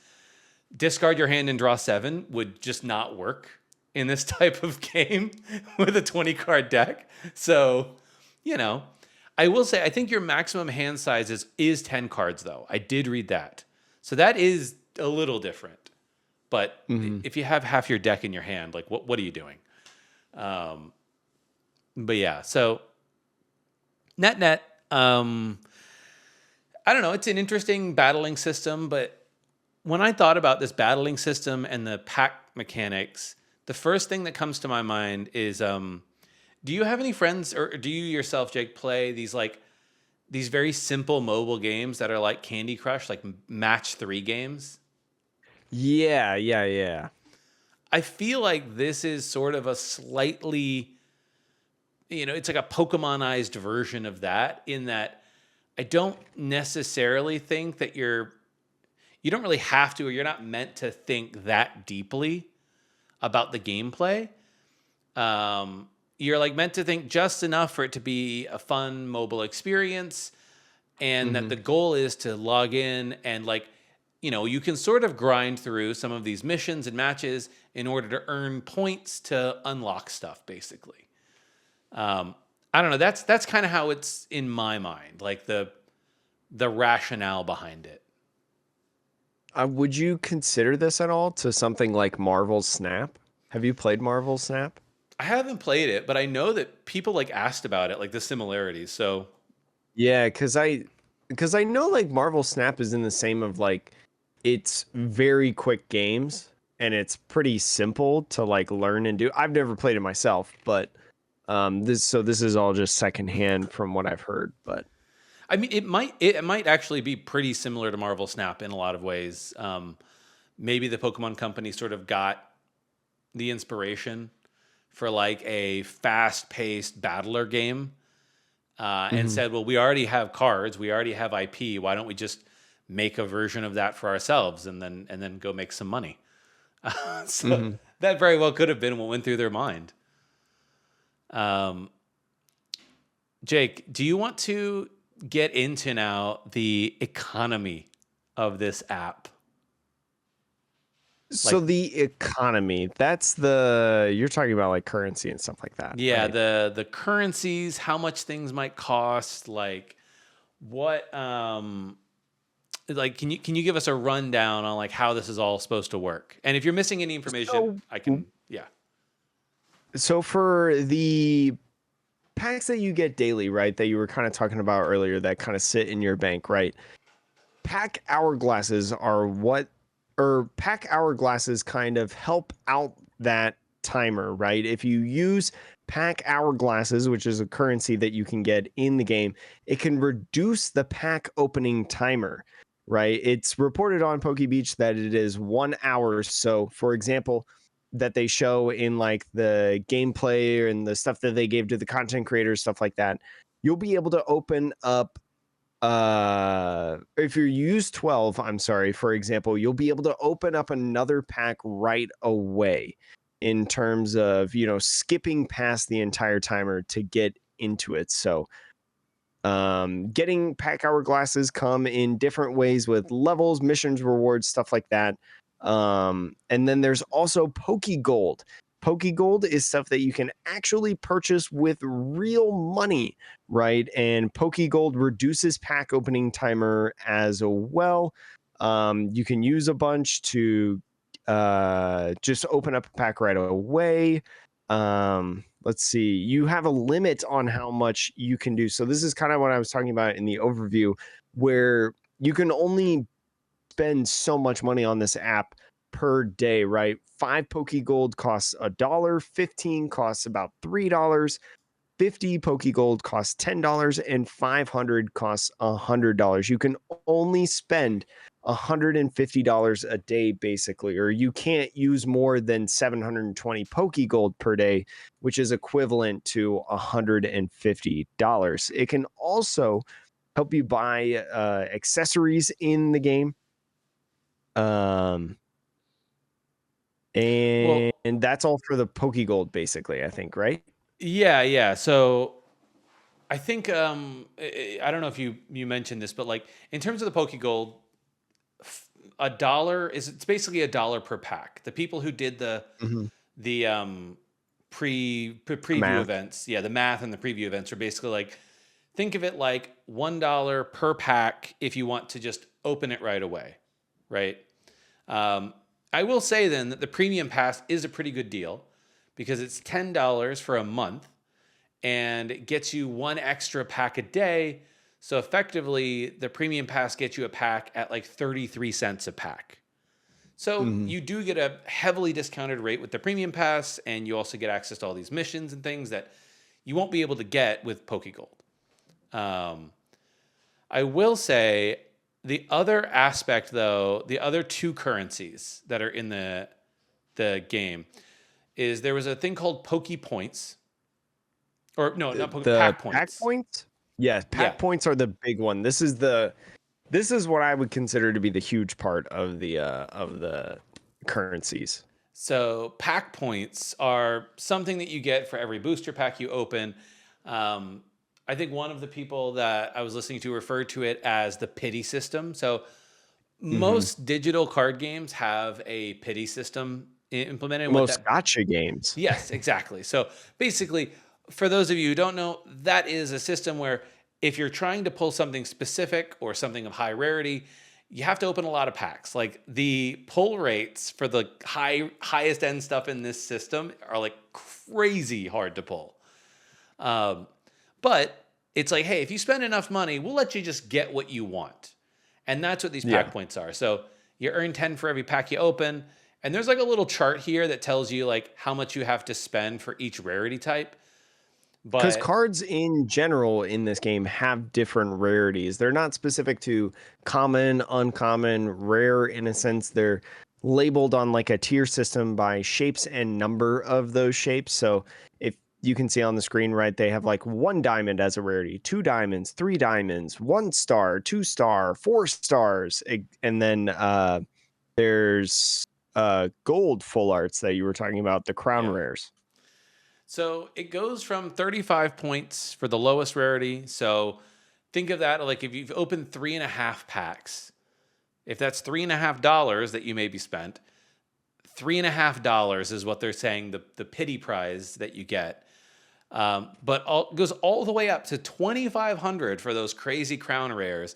discard your hand and draw 7 would just not work in this type of game with a 20 card deck. So, you know, I will say I think your maximum hand size is 10 cards though. I did read that. So that is a little different. But Hmm. if you have half your deck in your hand, like what are you doing? Um, but yeah, so net, um, I don't know. It's an interesting battling system, but when I thought about this battling system and the pack mechanics, the first thing that comes to my mind is, do you have any friends or do you yourself, Jake, play these very simple mobile games that are like Candy Crush, like match 3 games? Yeah, yeah, yeah. I feel like this is sort of a slightly, it's like a Pokemonized version of that in that I don't necessarily think that you don't really have to or you're not meant to think that deeply about the gameplay. You're like meant to think just enough for it to be a fun mobile experience and that Hmm. the goal is to log in and like you can sort of grind through some of these missions and matches in order to earn points to unlock stuff basically. um, I don't know, that's kind of how it's in my mind, like the rationale behind it. Would you consider this at all to something like Marvel's Snap? Have you played Marvel's Snap? I haven't played it, but I know that people like asked about it, like the similarities. So Yeah, because I know like Marvel Snap is in the same of like it's very quick games and it's pretty simple to like learn and do. I've never played it myself, but this is all just secondhand from what I've heard. But I mean, it might actually be pretty similar to Marvel Snap in a lot of ways. Maybe the Pokemon Company sort of got the inspiration for like a fast-paced battler game, and Mhm. said, "Well, we already have cards, we already have IP. Why don't we just make a version of that for ourselves and then go make some money?" So Mhm. that very well could have been what went through their mind. Um, Jake, do you want to get into now the economy of this app? So Like, the economy, that's the you're talking about like currency and stuff like that, yeah, right? the currencies, how much things might cost, like what like can you give us a rundown on like how this is all supposed to work? And if you're missing any information, So I can, yeah. so for the packs that you get daily, right, that you were kind of talking about earlier that kind of sit in your bank, right? Pack hourglasses are what or pack hourglasses kind of help out that timer, right? If you use pack hourglasses, which is a currency that you can get in the game, it can reduce the pack opening timer, right? It's reported on PokeBeach that it is 1 hour. So, for example, that they show in like the gameplay and the stuff that they gave to the content creators, stuff like that, you'll be able to open up if you use 12, I'm sorry, for example, you'll be able to open up another pack right away in terms of, skipping past the entire timer to get into it. So getting pack hourglasses come in different ways with levels, missions, rewards, stuff like that. And then there's also Pokegold. Pokegold is stuff that you can actually purchase with real money, right? And Pokegold reduces pack opening timer as well. You can use a bunch to just open up a pack right away. Let's see, you have a limit on how much you can do. So this is kind of what I was talking about in the overview, where you can only spend so much money on this app per day, right? 5 Pokegold costs $1, 15 costs about $3, 50 Pokegold costs $10, and 500 costs $100. You can only spend $150 a day, basically, or you can't use more than 720 Pokegold per day, which is equivalent to $150. It can also help you buy accessories in the game. Well, And that's all for the Pokegold, basically, I think, right? yeah. So I think I don't know if you mentioned this, but like in terms of the Pokegold, it's basically $1 per pack. The people who did Mhm. the preview Math. events, yeah, the math and the preview events are basically like, think of it like $1 per pack if you want to just open it right away, right? Um, I will say then that the premium pass is a pretty good deal because it's $10 for a month and it gets you one extra pack a day. So effectively, the premium pass gets you a pack at like 33 cents a pack. So Mhm. you do get a heavily discounted rate with the premium pass, and you also get access to all these missions and things that you won't be able to get with Pokegold. Um, I will say the other aspect, though, the other two currencies that are in the game is there was a thing called Poke Points, or no, not Poke The Pack pack Points. points? Yeah, Yeah. pack points are the big one. This is what I would consider to be the huge part of the currencies. So pack points are something that you get for every booster pack you open. Um, I think one of the people that I was listening to referred to it as the pity system. So Mhm. most digital card games have a pity system implemented. And what Most that gotcha games. Yes, exactly. So basically, for those of you who don't know, that is a system where if you're trying to pull something specific or something of high rarity, you have to open a lot of packs. Like the pull rates for the highest end stuff in this system are like crazy hard to pull. Um, but it's like, hey, if you spend enough money, we'll let you just get what you want. And that's what these pack Yeah. points are. So you earn 10 for every pack you open. And there's like a little chart here that tells you like how much you have to spend for each rarity type. Because But cards in general in this game have different rarities. They're not specific to common, uncommon, rare in a sense. They're labeled on like a tier system by shapes and number of those shapes. So if you can see on the screen, right, they have like 1 diamond as a rarity, 2 diamonds, 3 diamonds, 1 star, 2 star, 4 stars. And then there's gold full arts that you were talking about, the crown yeah. rares. So it goes from 35 points for the lowest rarity. So think of that like if you've opened 3.5 packs, if that's $3.50 that you maybe spent, $3.50 is what they're saying the pity prize that you get. But goes all the way up to 2,500 for those crazy crown rares,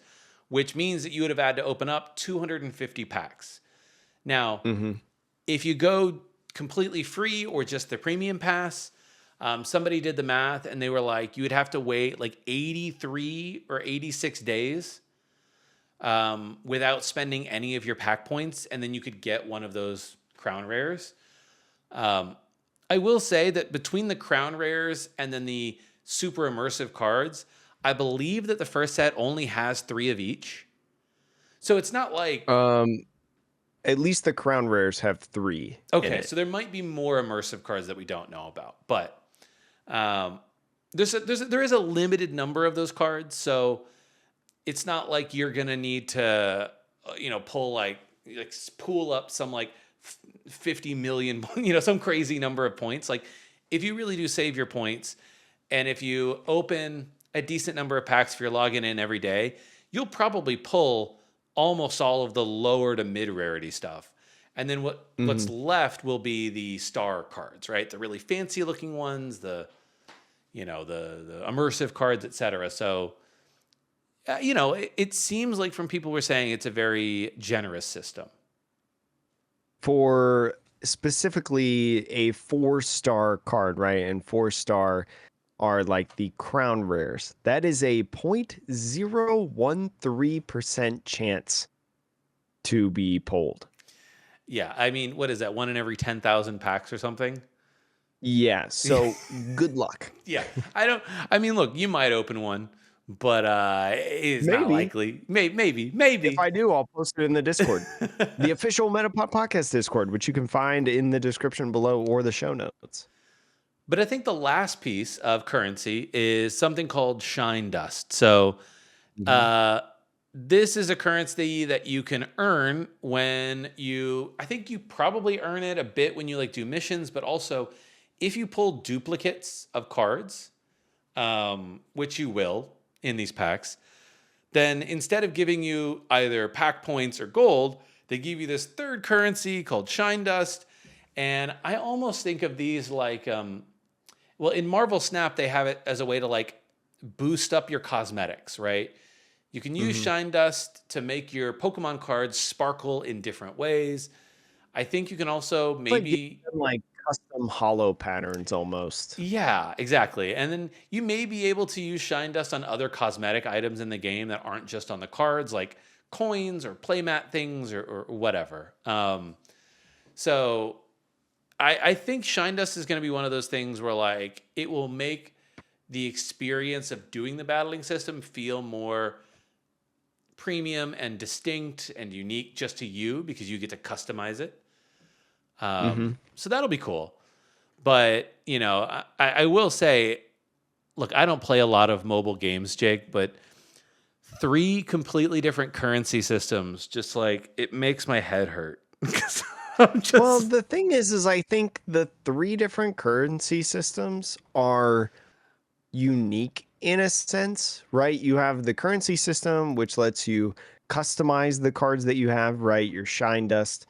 which means that you would have had to open up 250 packs. Now, Mm-hmm. if you go completely free or just the premium pass, somebody did the math and they were like, you would have to wait like 83 or 86 days without spending any of your pack points, and then you could get one of those crown rares. Um, I will say that between the crown rares and then the super immersive cards, I believe that the first set only has 3 of each. So it's not like At least the crown rares have 3 in okay, it. so there might be more immersive cards that we don't know about, but um, there is a limited number of those cards, so it's not like you're gonna need to pull like pool up some like 50 million some crazy number of points. Like if you really do save your points, and if you open a decent number of packs if you're logging in every day, you'll probably pull almost all of the lower to mid rarity stuff. And then what's Mhm. left will be the star cards, right? The really fancy looking ones, the the immersive cards, etc. So it seems like from people were saying it's a very generous system. For specifically a 4-star card, right? And 4-star are like the crown rares. That is a 0.013% chance to be pulled. Yeah, I mean, what is that? One in every 10,000 packs or something? Yeah, so good luck. Yeah, I don't. I mean, look, you might open one, but it's not Maybe. likely. Maybe, If I do, I'll post it in the Discord. The official Metapod Podcast Discord, which you can find in the description below or the show notes. But I think the last piece of currency is something called shine dust. So Mhm. uh, this is a currency that you can earn when I think you probably earn it a bit when you like do missions, but also if you pull duplicates of cards, which you will in these packs, then instead of giving you either pack points or gold, they give you this third currency called shine dust. And I almost think of these like, well, in Marvel Snap, they have it as a way to like boost up your cosmetics, right? You can use Mhm. shine dust to make your Pokemon cards sparkle in different ways. I think you can also It's like giving maybe them like custom hollow patterns almost. yeah, exactly. And then you may be able to use shine dust on other cosmetic items in the game that aren't just on the cards, like coins or playmat things or whatever. So I think shine dust is going to be one of those things where like it will make the experience of doing the battling system feel more premium and distinct and unique just to you because you get to customize it. Mhm. So that'll be cool. But I will say, look, I don't play a lot of mobile games, Jake, but 3 completely different currency systems just like it makes my head hurt. 'Cause I'm Well, just the thing is I think the 3 different currency systems are unique in a sense, right? You have the currency system, which lets you customize the cards that you have, right? Your shine dust.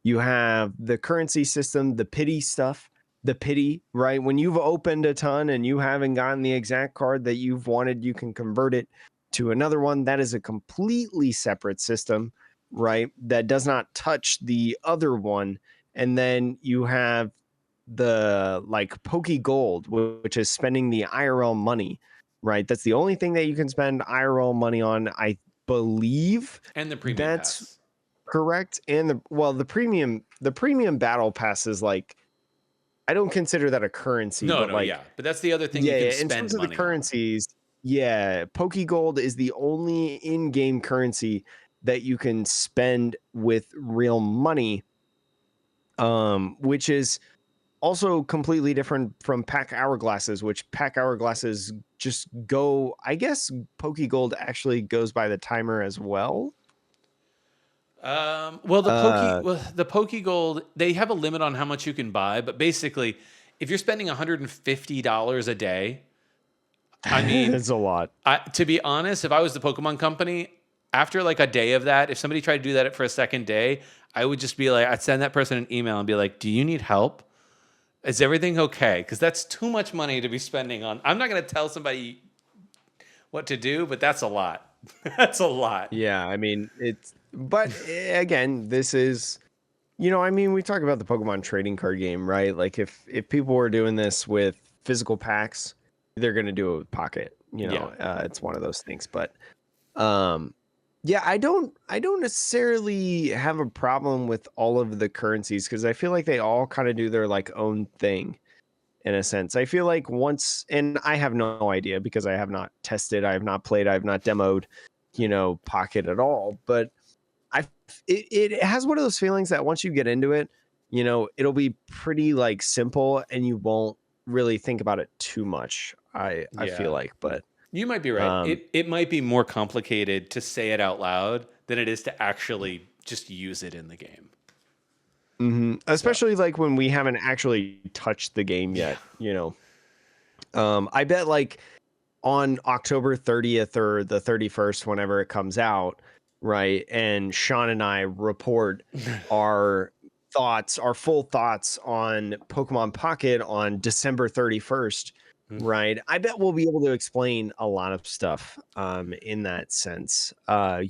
You have the currency system, the pity stuff, the pity, right? When you've opened a ton and you haven't gotten the exact card that you've wanted, you can convert it to another one. That is a completely separate system, right? That does not touch the other one. And then you have the like Poke Gold, which is spending the IRL money, right? That's the only thing that you can spend IRL money on. I believe and the premium that's pass. correct. And the premium battle pass is like, I don't consider that a currency, No, but no, like, yeah. But that's the other thing you yeah, can yeah. In spend terms of the money on. currencies, yeah, Pokegold is the only in-game currency that you can spend with real money, which is also completely different from pack hourglasses, which pack hourglasses just go. I guess Pokegold actually goes by the timer as well. Well, Uh, the Poke Gold, they have a limit on how much you can buy, but basically, if you're spending $150 a day, I mean, it's a lot. to be honest, if I was the Pokemon company, after like a day of that, if somebody tried to do that for a second day, I would just be like, I'd send that person an email and be like, "Do you need help? Is everything okay?" Because that's too much money to be spending on. I'm not going to tell somebody what to do, but that's a lot. That's a lot. Yeah, I mean, but again, this is, I mean, we talk about the Pokemon trading card game, right? Like if people were doing this with physical packs, they're going to do it with Pocket. Yeah. It's one of those things. But um Yeah, I don't necessarily have a problem with all of the currencies because I feel like they all kind of do their like own thing in a sense. I feel like once, and I have no idea because I have not tested, I have not played, I have not demoed, Pocket at all. But I it has one of those feelings that once you get into it, it'll be pretty like simple and you won't really think about it too much. I feel Yeah. like, but You might be right. um It might be more complicated to say it out loud than it is to actually just use it in the game. So especially like when we haven't actually touched the game yeah. yet, I bet like on October 30th or the 31st, whenever it comes out, right? And Sean and I report our our full thoughts on Pokemon Pocket on December 31st, right? I bet we'll be able to explain a lot of stuff in that sense.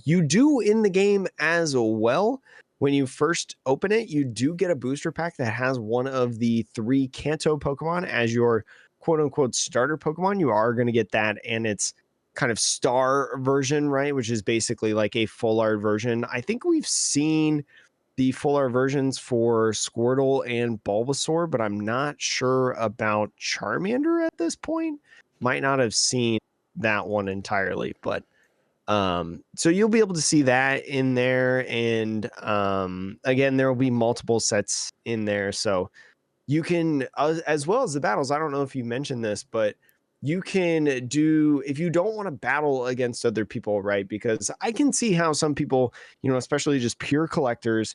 You do in the game as well. When you first open it, you do get a booster pack that has one of the 3 Kanto Pokemon as your quote unquote starter Pokemon. You are going to get that and its kind of star version, right? Which is basically like a full art version. I think we've seen the full art versions for Squirtle and Bulbasaur, but I'm not sure about Charmander at this point. Might not have seen that one entirely, but so you'll be able to see that in there. And again, there will be multiple sets in there. So you can, as well as the battles. I don't know if you mentioned this, but you can do, if you don't want to battle against other people, right? Because I can see how some people, especially just pure collectors,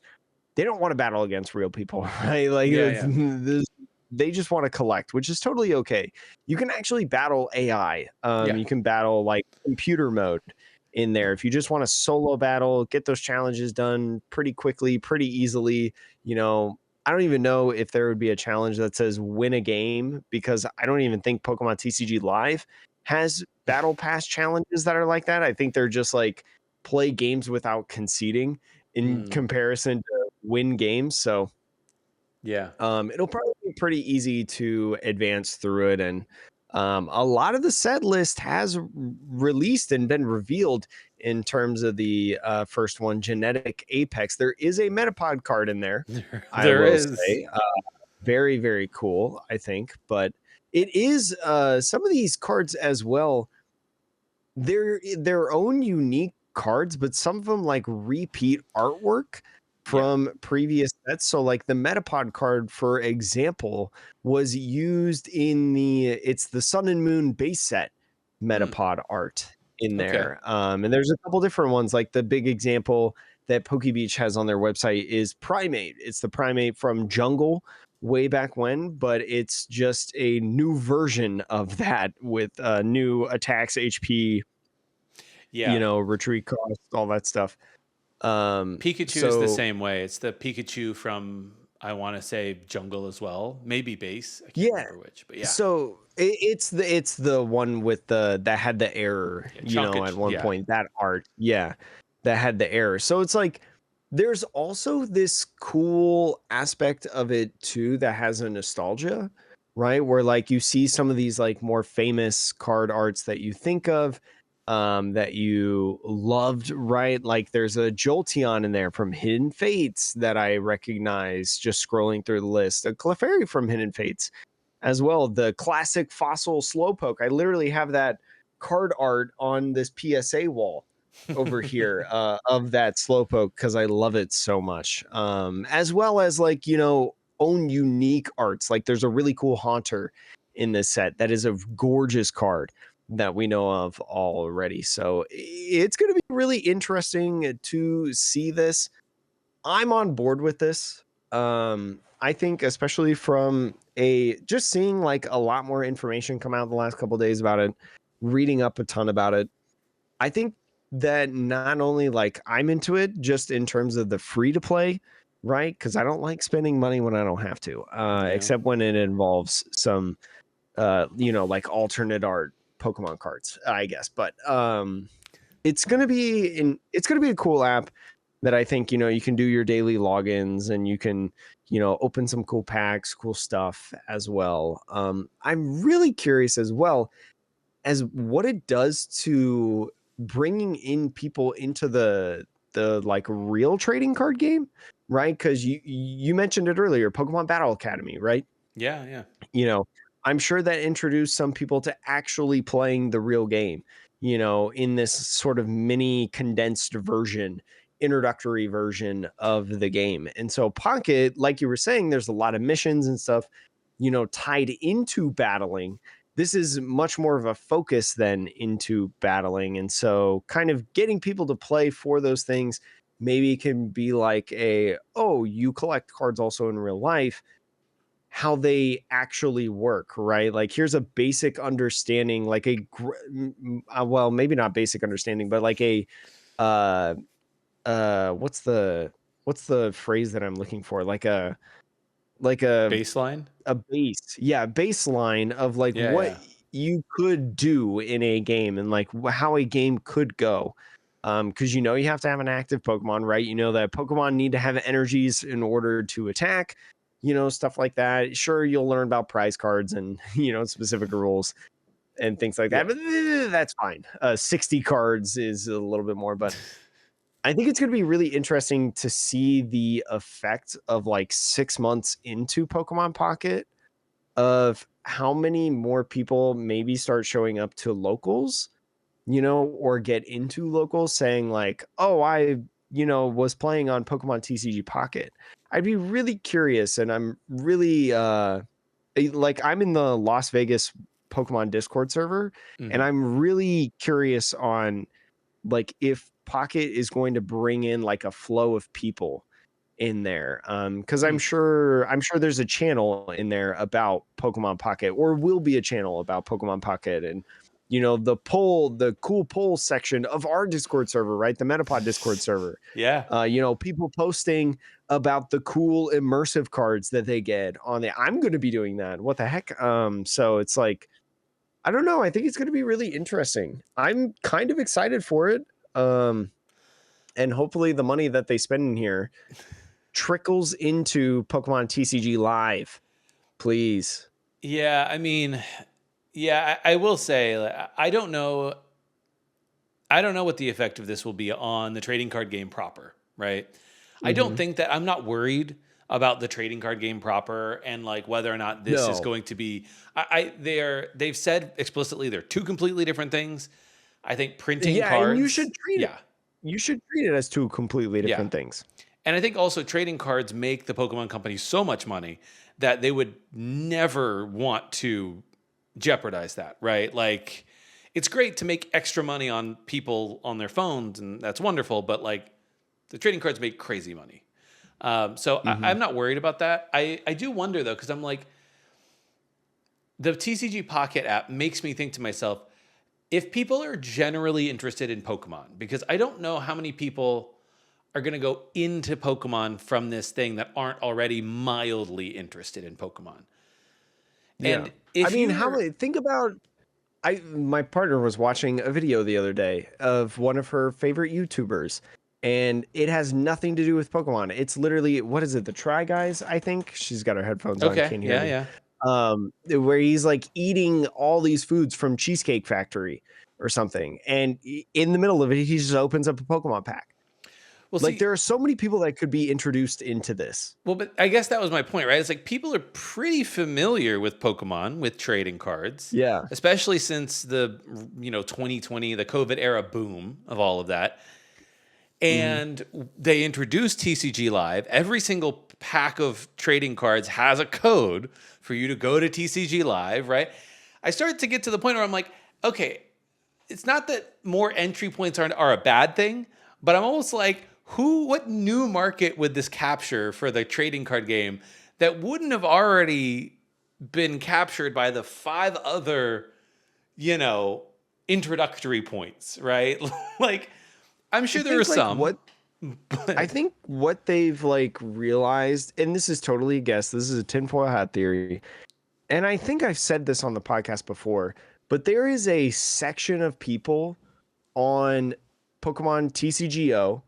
they don't want to battle against real people, right? Like Yeah, yeah. they just want to collect, which is totally okay. You can actually battle AI. Yeah. You can battle like computer mode in there if you just want to solo battle, get those challenges done pretty quickly, pretty easily. I don't even know if there would be a challenge that says win a game because I don't even think Pokemon TCG Live has battle pass challenges that are like that. I think they're just like play games without conceding in Mm, comparison to win games. So yeah. it'll probably be pretty easy to advance through it. And a lot of the set list has released and been revealed in terms of the first one, Genetic Apex. There is a Metapod card in there, I There will is. say. Very, very cool, I think. But it is some of these cards as well, they're their own unique cards, but some of them like repeat artwork Yeah. from previous sets. So like the Metapod card, for example, was used in it's the Sun and Moon base set Mm, Metapod art in okay. there. And there's a couple different ones. Like the big example that Pokebeach has on their website is Primate. It's the Primate from Jungle way back when, but it's just a new version of that with new attacks, HP, Yeah. retreat cost, all that stuff. Pikachu is the So same way. It's the Pikachu from, I want to say, Jungle as well. Maybe base. I can't yeah, remember which, but yeah. so it's the one with the that had the error, Yeah. Chunk at it. one Yeah. point, that art, yeah, that had the error. So it's like there's also this cool aspect of it too that has a nostalgia, right? Where like you see some of these like more famous card arts that you think of that you loved, right? Like there's a Jolteon in there from Hidden Fates that I recognize just scrolling through the list, a Clefairy from Hidden Fates as well. The classic fossil Slowpoke. I literally have that card art on this PSA wall over here of that Slowpoke because I love it so much. As well as like, own unique arts. Like there's a really cool Haunter in this set that is a gorgeous card that we know of already. So it's going to be really interesting to see this. I'm on board with this. I think especially from a just seeing like a lot more information come out the last couple days about it, reading up a ton about it. I think that not only like I'm into it just in terms of the free to play, right? Because I don't like spending money when I don't have to, Yeah. except when it involves some like alternate art Pokemon cards, I guess. But it's gonna be a cool app that I think you can do your daily logins and you can open some cool packs, cool stuff as well. I'm really curious as well as what it does to bringing in people into the like real trading card game, right? Because you mentioned it earlier, Pokemon Battle Academy, right? Yeah, yeah. You know, I'm sure that introduced some people to actually playing the real game, in this sort of mini condensed version, introductory version of the game. And so Pocket, like you were saying, there's a lot of missions and stuff, tied into battling. This is much more of a focus than into battling. And so kind of getting people to play for those things maybe can be like oh, you collect cards also in real life, how they actually work, right? Like here's a basic understanding, like well, maybe not basic understanding, but like uh what's the phrase that I'm looking for? Like Baseline. a base, yeah, baseline of like Yeah, what yeah. you could do in a game and like how a game could go. Because you have to have an active Pokemon, right? You know that Pokemon need to have energies in order to attack, stuff like that. Sure, you'll learn about prize cards and specific rules and things like Yeah. that, but that's fine. 60 cards is a little bit more, but I think it's going to be really interesting to see the effect of like 6 months into Pokemon Pocket of how many more people maybe start showing up to locals, or get into locals saying like, oh, I, was playing on Pokemon TCG Pocket. I'd be really curious. And I'm really, like, I'm in the Las Vegas Pokemon Discord server, and Hmm. I'm really curious on like if Pocket is going to bring in like a flow of people in there, because Hmm. I'm sure there's a channel in there about Pokemon Pocket, or will be a channel about Pokemon Pocket. And the cool poll section of our Discord server, right, the Metapod Discord server, Yeah. people posting about the cool immersive cards that they get on the I'm going to be doing that, what the heck. So it's like, I don't know, I think it's going to be really interesting. I'm kind of excited for it. And hopefully the money that they spend in here trickles into Pokemon TCG Live, please. Yeah, I mean, yeah, I will say, like, I don't know. I don't know what the effect of this will be on the trading card game proper, right? I don't Mhm. think that I'm not worried about the trading card game proper and like whether or not this is No. going to be. They've said explicitly they're two completely different things. I think printing Yeah, and cards, yeah, you should treat it as two completely yeah, different things. and I think also trading cards make the Pokemon company so much money that they would never want to jeopardize that, right? Like, it's great to make extra money on people on their phones, and that's wonderful, but like, the trading cards make crazy money. So Mhm. I'm not worried about that. I do wonder though, because I'm like, the TCG Pocket app makes me think to myself, if people are generally interested in Pokemon, because I don't know how many people are going to go into Pokemon from this thing that aren't already mildly interested in Pokemon. Yeah. And I if mean, you're think about my partner was watching a video the other day of one of her favorite YouTubers, and it has nothing to do with Pokemon. It's literally, what is it, the Try Guys, I think. She's got her headphones on, okay, can't hear yeah, me. yeah. Where he's like eating all these foods from Cheesecake Factory or something. And in the middle of it, he just opens up a Pokemon pack. Well, Like see, there are so many people that could be introduced into this. well, but I guess that was my point, right? It's like people are pretty familiar with Pokemon, with trading cards, Yeah. especially since the 2020, the COVID era boom of all of that. Hmm. And they introduced TCG Live. Every single pack of trading cards has a code for you to go to TCG Live, right? I started to get to the point where I'm like, okay, it's not that more entry points are a bad thing, but I'm almost like, what new market would this capture for the trading card game that wouldn't have already been captured by the five other, you know, introductory points, right? Like, I'm I sure there are think like some, what I but think what they've like realized, and this is totally a guess, this is a tinfoil hat theory, and I think I've said this on the podcast before, but there is a section of people on Pokemon TCGO,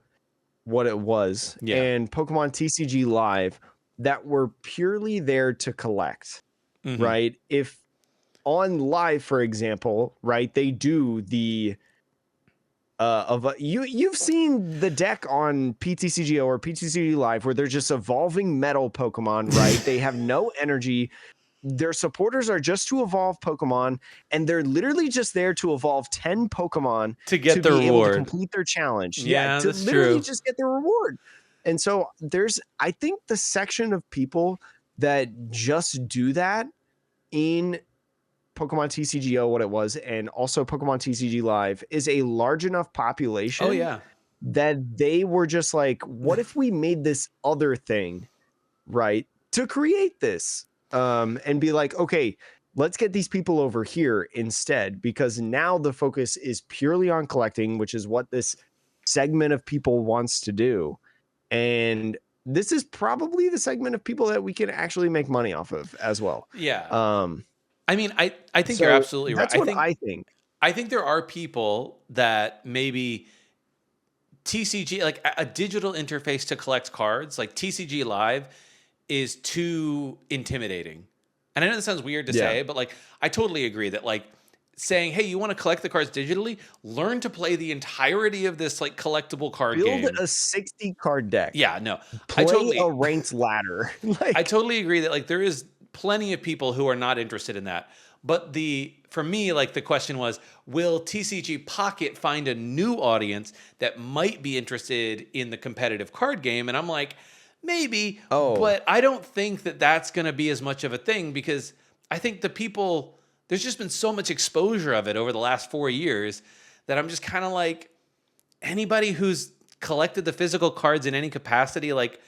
what it was, yeah. and Pokemon TCG Live that were purely there to collect, Hmm. right? If on Live, for example, right, they do the You've seen the deck on PTCGO or PTCG Live where they're just evolving metal Pokemon, right? They have no energy. Their supporters are just to evolve Pokemon, and they're literally just there to evolve 10 Pokemon To to get the be able to reward. complete their challenge. Yeah, Yeah, to that's literally true. just get their reward. And so I think the section of people that just do that in Pokemon TCGO, what it was, and also Pokemon TCG Live is a large enough Oh population yeah. that they were just like, what if we made this other thing, right, to create this? And be like, okay, let's get these people over here instead, because now the focus is purely on collecting, which is what this segment of people wants to do. And this is probably the segment of people that we can actually make money off of as well. Yeah. Um, I mean, I think you're so absolutely right. that's what I think. I think there are people that maybe TCG, like a digital interface to collect cards, like TCG Live, is too intimidating. And I know this sounds weird to Yeah. say, but like I totally agree that like saying, "Hey, you want to collect the cards digitally? Learn to play the entirety of this like collectible card Build game." a 60 card deck. Yeah, no. I Play a totally ranked ladder. I Like, totally agree that like there is plenty of people who are not interested in that. But for me, like the question was, will TCG Pocket find a new audience that might be interested in the competitive card game? And I'm like, maybe, oh, but I don't think that that's going to be as much of a thing because I think there's just been so much exposure of it over the last 4 years that I'm just kind of like, anybody who's collected the physical cards in any capacity, like,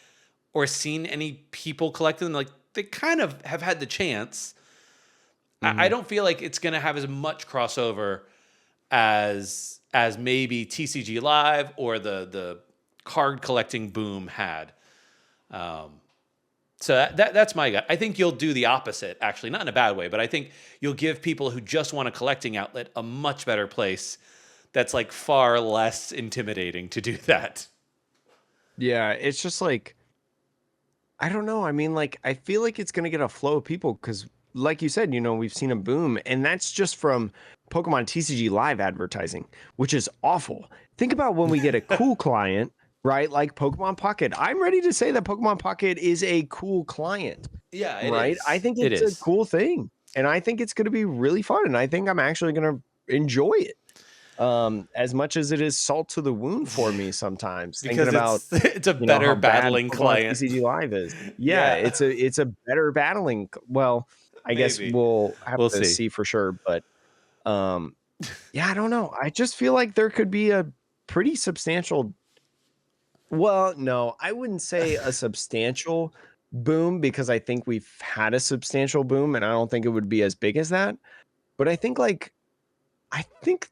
or seen any people collect them, like, they kind of have had the chance. I mhm. don't feel like it's going to have as much crossover as maybe TCG Live or the card collecting boom had. So that's my gut. I think you'll do the opposite, actually, not in a bad way, but I think you'll give people who just want a collecting outlet a much better place that's like far less intimidating to do that. Yeah, it's just like, I don't know. I mean, like, I feel like it's going to get a flow of people because, like you said, we've seen a boom, and that's just from Pokemon TCG Live advertising, which is awful. Think about when we get a cool client, right? Like Pokemon Pocket. I'm ready to say that Pokemon Pocket is a cool client, Yeah, it right? I is. think It it's a is. cool thing, and I think it's going to be really fun, and I think I'm actually going to enjoy it. As much as it is salt to the wound for me sometimes, thinking Because about it's a better how bad battling Pokemon client. TCG Live is. Yeah, Yeah, it's a better battling. Well, I guess maybe. we'll have We'll to see. see for sure, but um, yeah, I don't know. I just feel like there could be a pretty substantial. Well, no, I wouldn't say a substantial boom because I think we've had a substantial boom, and I don't think it would be as big as that. But I think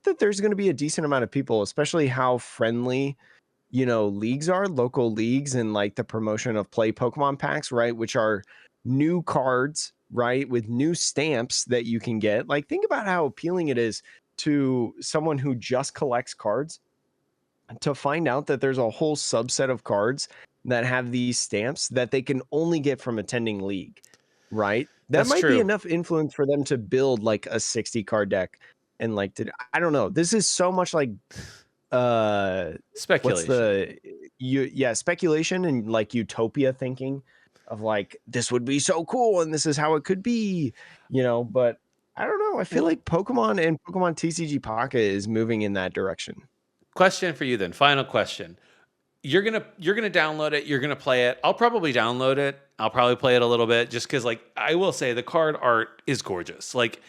that there's going to be a decent amount of people, especially how friendly leagues are, local leagues, and like the promotion of play Pokemon packs, right? Which are new cards, right? With new stamps that you can get. Like, think about how appealing it is to someone who just collects cards to find out that there's a whole subset of cards that have these stamps that they can only get from attending league, right? That That's might be true. enough influence for them to build like a 60 card deck and like I don't know. This is so much like uh what's Speculation. the yeah, speculation and like utopia thinking of like this would be so cool and this is how it could be, but I don't know. I feel Well, like Pokemon and Pokemon TCG Pocket is moving in that direction. question for you then. Final question. You're gonna download it. You're gonna play it. I'll probably download it. I'll probably play it a little bit just because, like, I will say the card art is gorgeous. Like,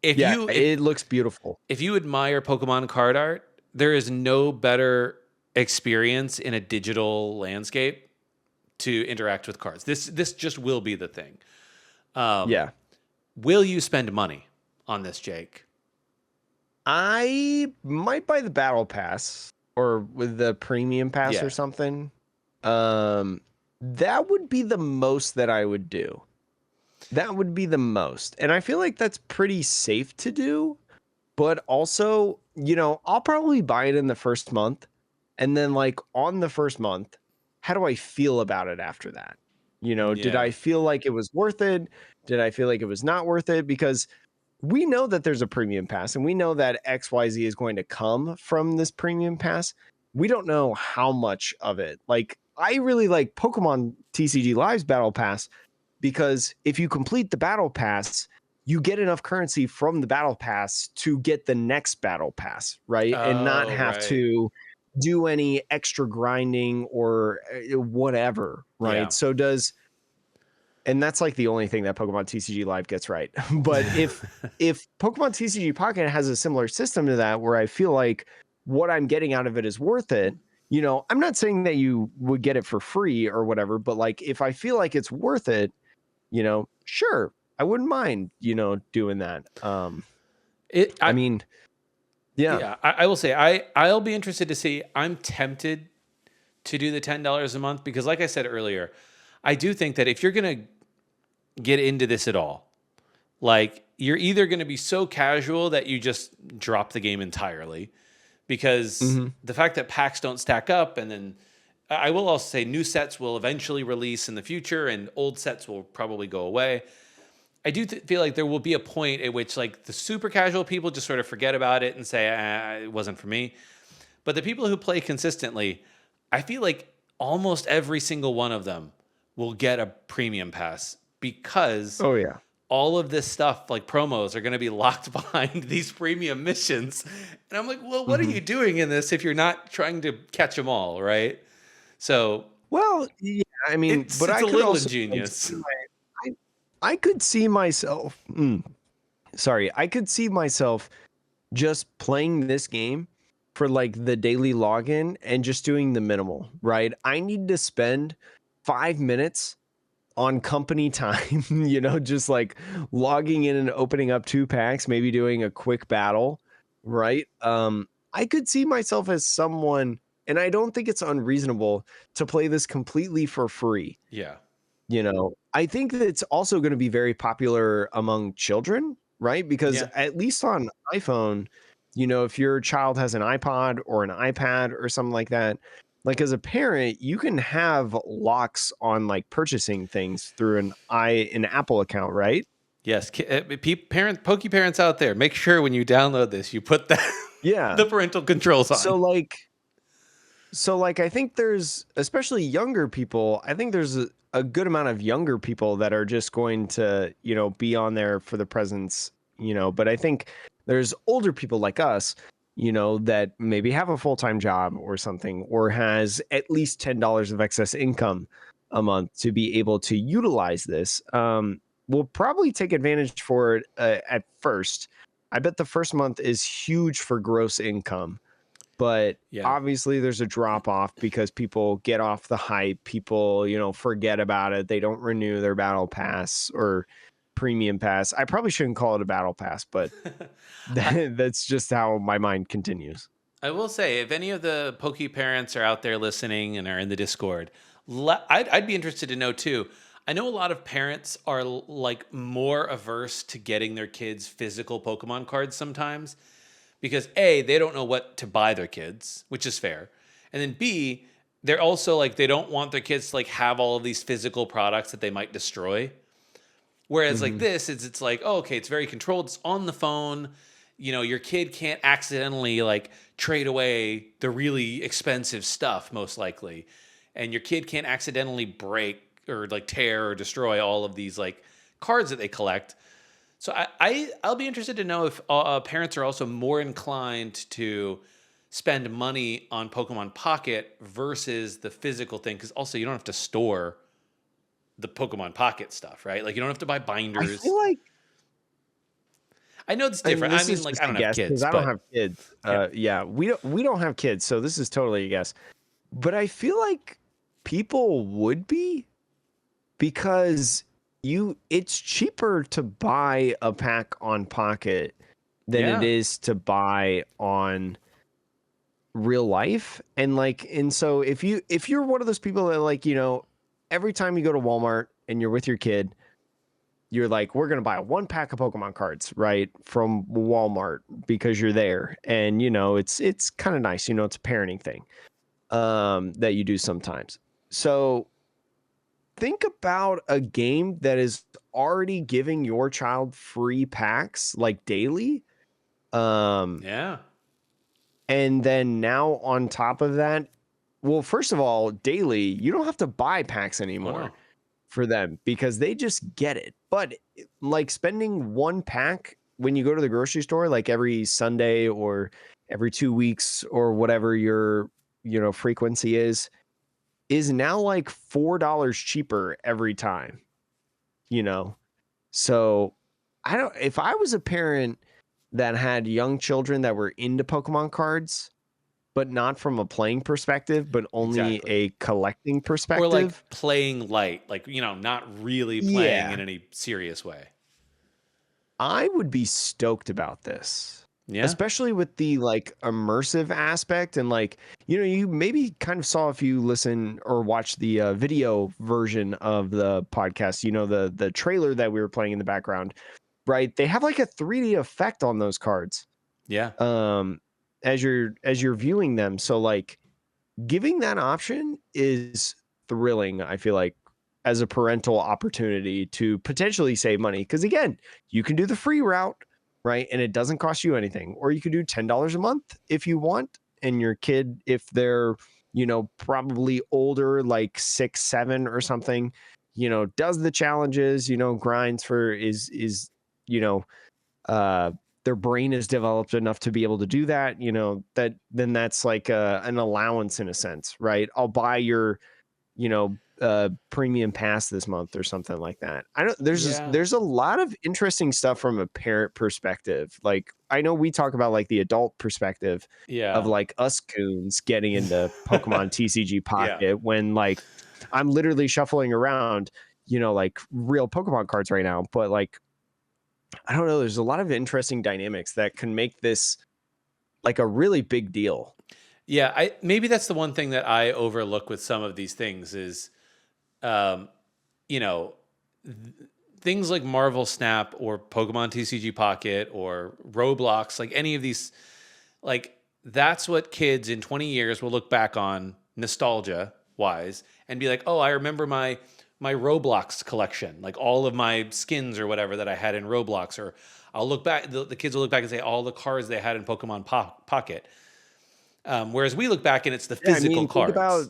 if Yeah, you if it looks beautiful. if you admire Pokemon card art, there is no better experience in a digital landscape to interact with cards. This just will be the thing. Um, Yeah. will you spend money on this, Jake? I might buy the battle pass or with the premium pass or Yeah. something. Um that would be the most that I would do. That would be the most. And I feel like that's pretty safe to do, but also, I'll probably buy it in the first month. And then like on the first month, how do I feel about it after that? Did Yeah. I feel like it was worth it? Did I feel like it was not worth it? Because we know that there's a premium pass and we know that XYZ is going to come from this premium pass. We don't know how much of it. Like, I really like Pokemon TCG Live's Battle Pass because if you complete the Battle Pass, you get enough currency from the Battle Pass to get the next Battle Pass, right? And not Oh, have right. to do any extra grinding or whatever, Yeah. right? So and that's like the only thing that Pokemon TCG Live gets right. But if Pokemon TCG Pocket has a similar system to that, where I feel like what I'm getting out of it is worth it, I'm not saying that you would get it for free or whatever, but like if I feel like it's worth it, sure, I wouldn't mind, doing that. It. I mean, yeah. Yeah. I will say I'll be interested to see. I'm tempted to do the $10 a month because, like I said earlier, I do think that if you're gonna get into this at all, like you're either going to be so casual that you just drop the game entirely because Mm-hmm. the fact that packs don't stack up, and then I will also say new sets will eventually release in the future and old sets will probably go away. I do feel like there will be a point at which like the super casual people just sort of forget about it and say, it wasn't for me. But the people who play consistently, I feel like almost every single one of them will get a premium pass because Oh yeah. all of this stuff, like promos, are going to be locked behind these premium missions. And I'm like, well, what are Mm-hmm. you doing in this if you're not trying to catch them all, right? So Well, yeah, I mean, but it's I a could little also like ingenious. I could see myself. Sorry, I could see myself just playing this game for like the daily login and just doing the minimal, right? I need to spend 5 minutes on company time, just like logging in and opening up 2 packs, maybe doing a quick battle, right? I could see myself as someone, and I don't think it's unreasonable to play this completely for free. Yeah. I think that it's also going to be very popular among children, right? Because Yeah. at least on iPhone, if your child has an iPod or an iPad or something like that, like as a parent, you can have locks on like purchasing things through an Apple account, right? Yes. Pokey parents out there, make sure when you download this, you put that Yeah. the parental controls on. So like I think there's, especially younger people, I think there's a good amount of younger people that are just going to, be on there for the presence, but I think there's older people like us, that maybe have a full-time job or something, or has at least $10 of excess income a month to be able to utilize this. We'll probably take advantage for it at first. I bet the first month is huge for gross income, but Yeah. obviously there's a drop off because people get off the hype. People, forget about it. They don't renew their battle pass or premium pass. I probably shouldn't call it a battle pass, but I, that's just how my mind continues. I will say, if any of the Pokey parents are out there listening and are in the Discord, I'd be interested to know too. I know a lot of parents are like more averse to getting their kids physical Pokemon cards sometimes because A, they don't know what to buy their kids, which is fair. And then B, they're also like they don't want their kids to like have all of these physical products that they might destroy. Whereas like Mm-hmm. this is it's like, oh, okay, it's very controlled. It's on the phone. Your kid can't accidentally like trade away the really expensive stuff, most likely. And your kid can't accidentally break or like tear or destroy all of these like cards that they collect. So I'll be interested to know if parents are also more inclined to spend money on Pokemon Pocket versus the physical thing. Because also you don't have to store the Pokemon Pocket stuff, right? Like you don't have to buy I binders. feel like, I know it's and different. I this mean, is like just I a don't have guess because kids, I don't but have kids. yeah, Yeah, we don't have kids, so this is totally a guess. But I feel like people would be, because it's cheaper to buy a pack on Pocket than it yeah, is to buy on real life. And so if you're one of those people that like, every time you go to Walmart and you're with your kid, you're like, we're going to buy one pack of Pokemon cards, right? From Walmart because you're there. And it's kind of nice, it's a parenting thing that you do sometimes. So think about a game that is already giving your child free packs like daily. Yeah. And then now on top of that, well, first of all, daily, you don't have to buy packs Oh anymore no. for them because they just get it. But like spending one pack when you go to the grocery store, like every Sunday or every 2 weeks or whatever your, frequency is now like $4 cheaper every time, you know? So if I was a parent that had young children that were into Pokemon cards, but not from a playing perspective, but only Exactly. a collecting Or like perspective. playing light, like, not really playing Yeah, in any serious way. I would be stoked about this. Yeah. Especially with the like immersive aspect and like, you maybe kind of saw if you listen or watch the video version of the podcast, the trailer that we were playing in the background, right? They have like a 3D effect on those cards. Yeah. As you're viewing them. So like giving that option is thrilling, I feel like, as a parental opportunity to potentially save money. Because again, you can do the free route, right? And it doesn't cost you anything. Or you could do $10 a month if you want. And your kid, if they're, probably older, like 6, 7 or something, does the challenges, grinds for you know, uh their brain is developed enough to be able to do that, that's like an allowance in a sense, right? I'll buy your, premium pass this month or something like that. I don't Yeah. there's a lot of interesting stuff from a parent perspective. Like I know we talk about like the adult perspective of Yeah. like us coons getting into Pokemon TCG Yeah. Pocket when like I'm literally shuffling around, like real Pokemon cards right now, but like I don't know. There's a lot of interesting dynamics that can make this like a really big deal. Yeah, I maybe that's the one thing that I overlook with some of these things is, um, you know, th- things like Marvel Snap or Pokemon TCG Pocket or Roblox, like any of these, like that's what kids in 20 years will look back on nostalgia wise and be like, oh, I remember my Roblox collection, like all of my skins or whatever that I had in Roblox, or I'll look back. The kids will look back and say all the cards they had in Pokemon Pocket. Whereas we look back and it's the Yeah, I physical mean, think about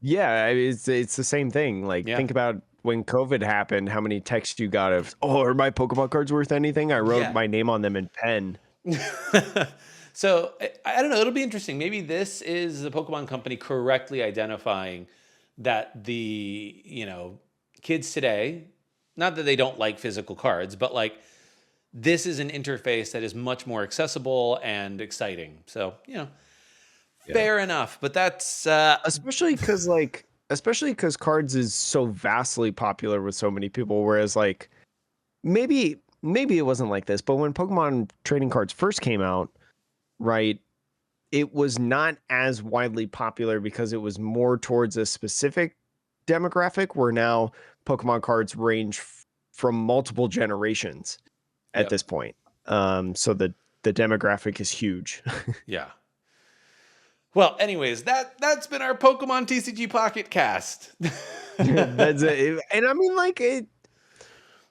cards. it's the same thing. Like Yeah. think about when COVID happened, how many texts you got of, "Oh, are my Pokemon cards worth anything? I wrote Yeah. my name on them in pen." So I don't know. It'll be interesting. Maybe this is the Pokemon Company correctly identifying that the kids today, not that they don't like physical cards, but like this is an interface that is much more accessible and exciting. So Yeah. fair enough. But that's Especially cuz cards is so vastly popular with so many people, whereas like maybe it wasn't like this, but when Pokemon trading cards first came out, right? It was not as widely popular because it was more towards a specific demographic, where now Pokemon cards range from multiple generations at yep. this point. So the demographic is huge. Yeah. Well, anyways, that's been our Pokemon TCG Pocket cast. That's it. And I mean, like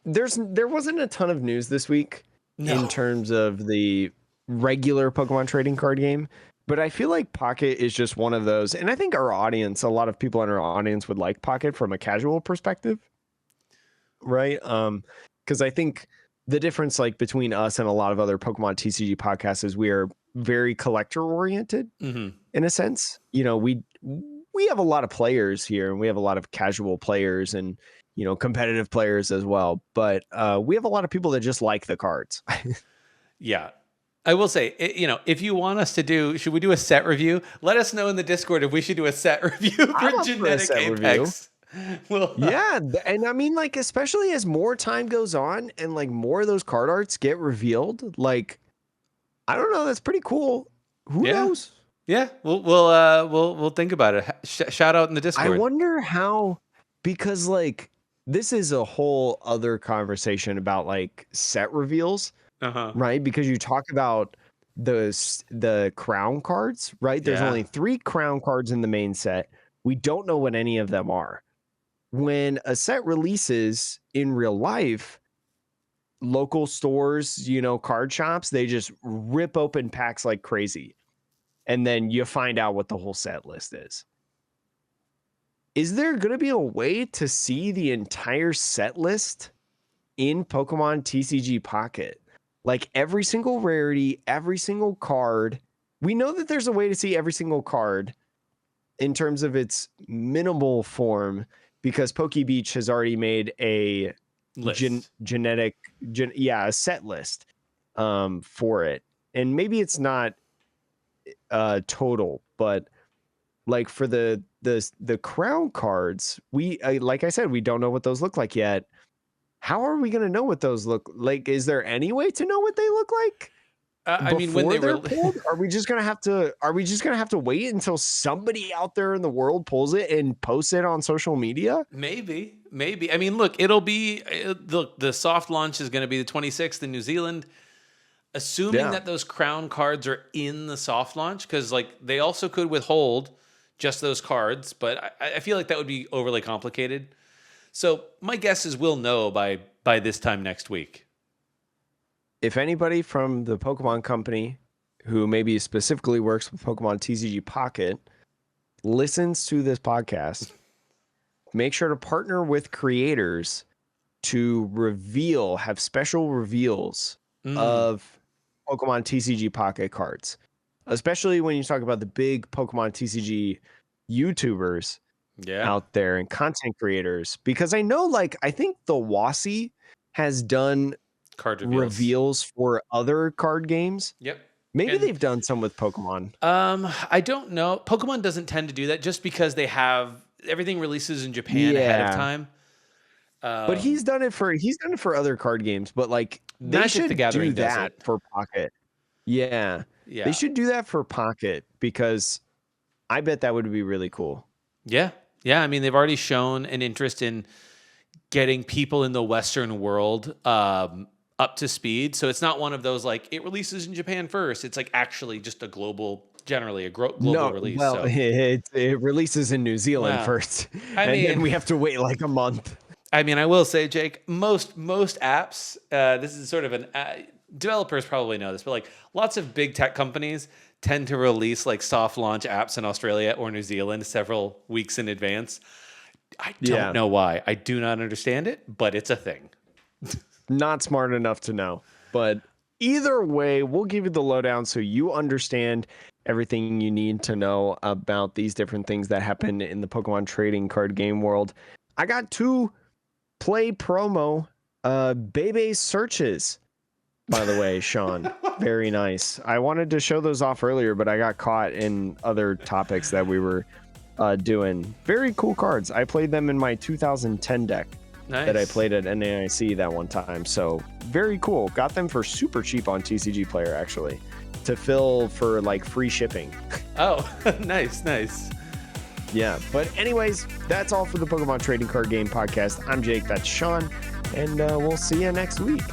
there wasn't a ton of news this week in No. terms of the regular Pokemon trading card game, but I feel like Pocket is just one of those. And I think our audience, a lot of people in our audience would like Pocket from a casual perspective, right? Because I think the difference like between us and a lot of other Pokemon TCG podcasts is we are very collector oriented Hmm. in a sense. We have a lot of players here, and we have a lot of casual players and competitive players as well. But we have a lot of people that just like the cards. Yeah. I will say, if you want us to should we do a set review? Let us know in the Discord if we should do a set review for I'm up for a Genetic set review. Apex. Well, Yeah, and I mean, like, especially as more time goes on and like more of those card arts get revealed, like, I don't know, that's pretty cool. Who yeah, knows? yeah. We'll think about it. Shout out in the I Discord. wonder how, because like this is a whole other conversation about like set reveals, Uh huh. right? Because you talk about the crown cards, right? There's Yeah. only 3 crown cards in the main set. We don't know what any of them are, when a set releases in real life, local stores, card shops, they just rip open packs like crazy. And then you find out what the whole set list is. Is there going to be a way to see the entire set list in Pokemon TCG Pocket? Like every single rarity, every single card. We know that there's a way to see every single card in terms of its minimal form because Pokebeach has already made a a set list for it. And maybe it's not total, but like for the crown cards, we like I said, we don't know what those look like yet. How are we going to know what those look like? Is there any way to know what they look like? I mean, when they're pulled, are we just gonna have to wait until somebody out there in the world pulls it and posts it on social media? Maybe. I mean, look, it'll be the soft launch is going to be the 26th in New Zealand. Assuming that those crown cards are in the soft launch, because like they also could withhold just those cards, but I feel like that would be overly complicated. So my guess is we'll know by this time next week. If anybody from the Pokemon Company, who maybe specifically works with Pokemon TCG Pocket, listens to this podcast, make sure to partner with creators to have special reveals of Pokemon TCG Pocket cards, especially when you talk about the big Pokemon TCG YouTubers out there and content creators, because I know, I think the Wasi has done card reveals for other card games. Yep. Maybe they've done some with Pokemon. I don't know. Pokemon doesn't tend to do that just because they have everything releases in Japan ahead of time. But he's done it for other card games, but they Magic should the Gathering do that for Pocket. Yeah. They should do that for Pocket because I bet that would be really cool. Yeah. I mean, they've already shown an interest in getting people in the Western world up to speed. So it's not one of those it releases in Japan first. It's actually just a global, generally a global release. Well, it releases in New Zealand first, then we have to wait a month. I mean, I will say, Jake, most apps, this is sort of developers probably know this, but lots of big tech companies tend to release soft launch apps in Australia or New Zealand several weeks in advance. I don't know why. I do not understand it, but it's a thing. Not smart enough to know. But either way, we'll give you the lowdown so you understand everything you need to know about these different things that happen in the Pokemon trading card game world. I got 2 play promo Bebe searches, by the way, Sean. Very nice. I wanted to show those off earlier, but I got caught in other topics that we were doing. Very cool cards. I played them in my 2010 deck. Nice. That I played at NAIC that one time. So very cool. Got them for super cheap on TCG Player, actually, to fill for free shipping. Oh, nice. Yeah. But anyways, that's all for the Pokemon Trading Card Game Podcast. I'm Jake. That's Sean. And we'll see you next week.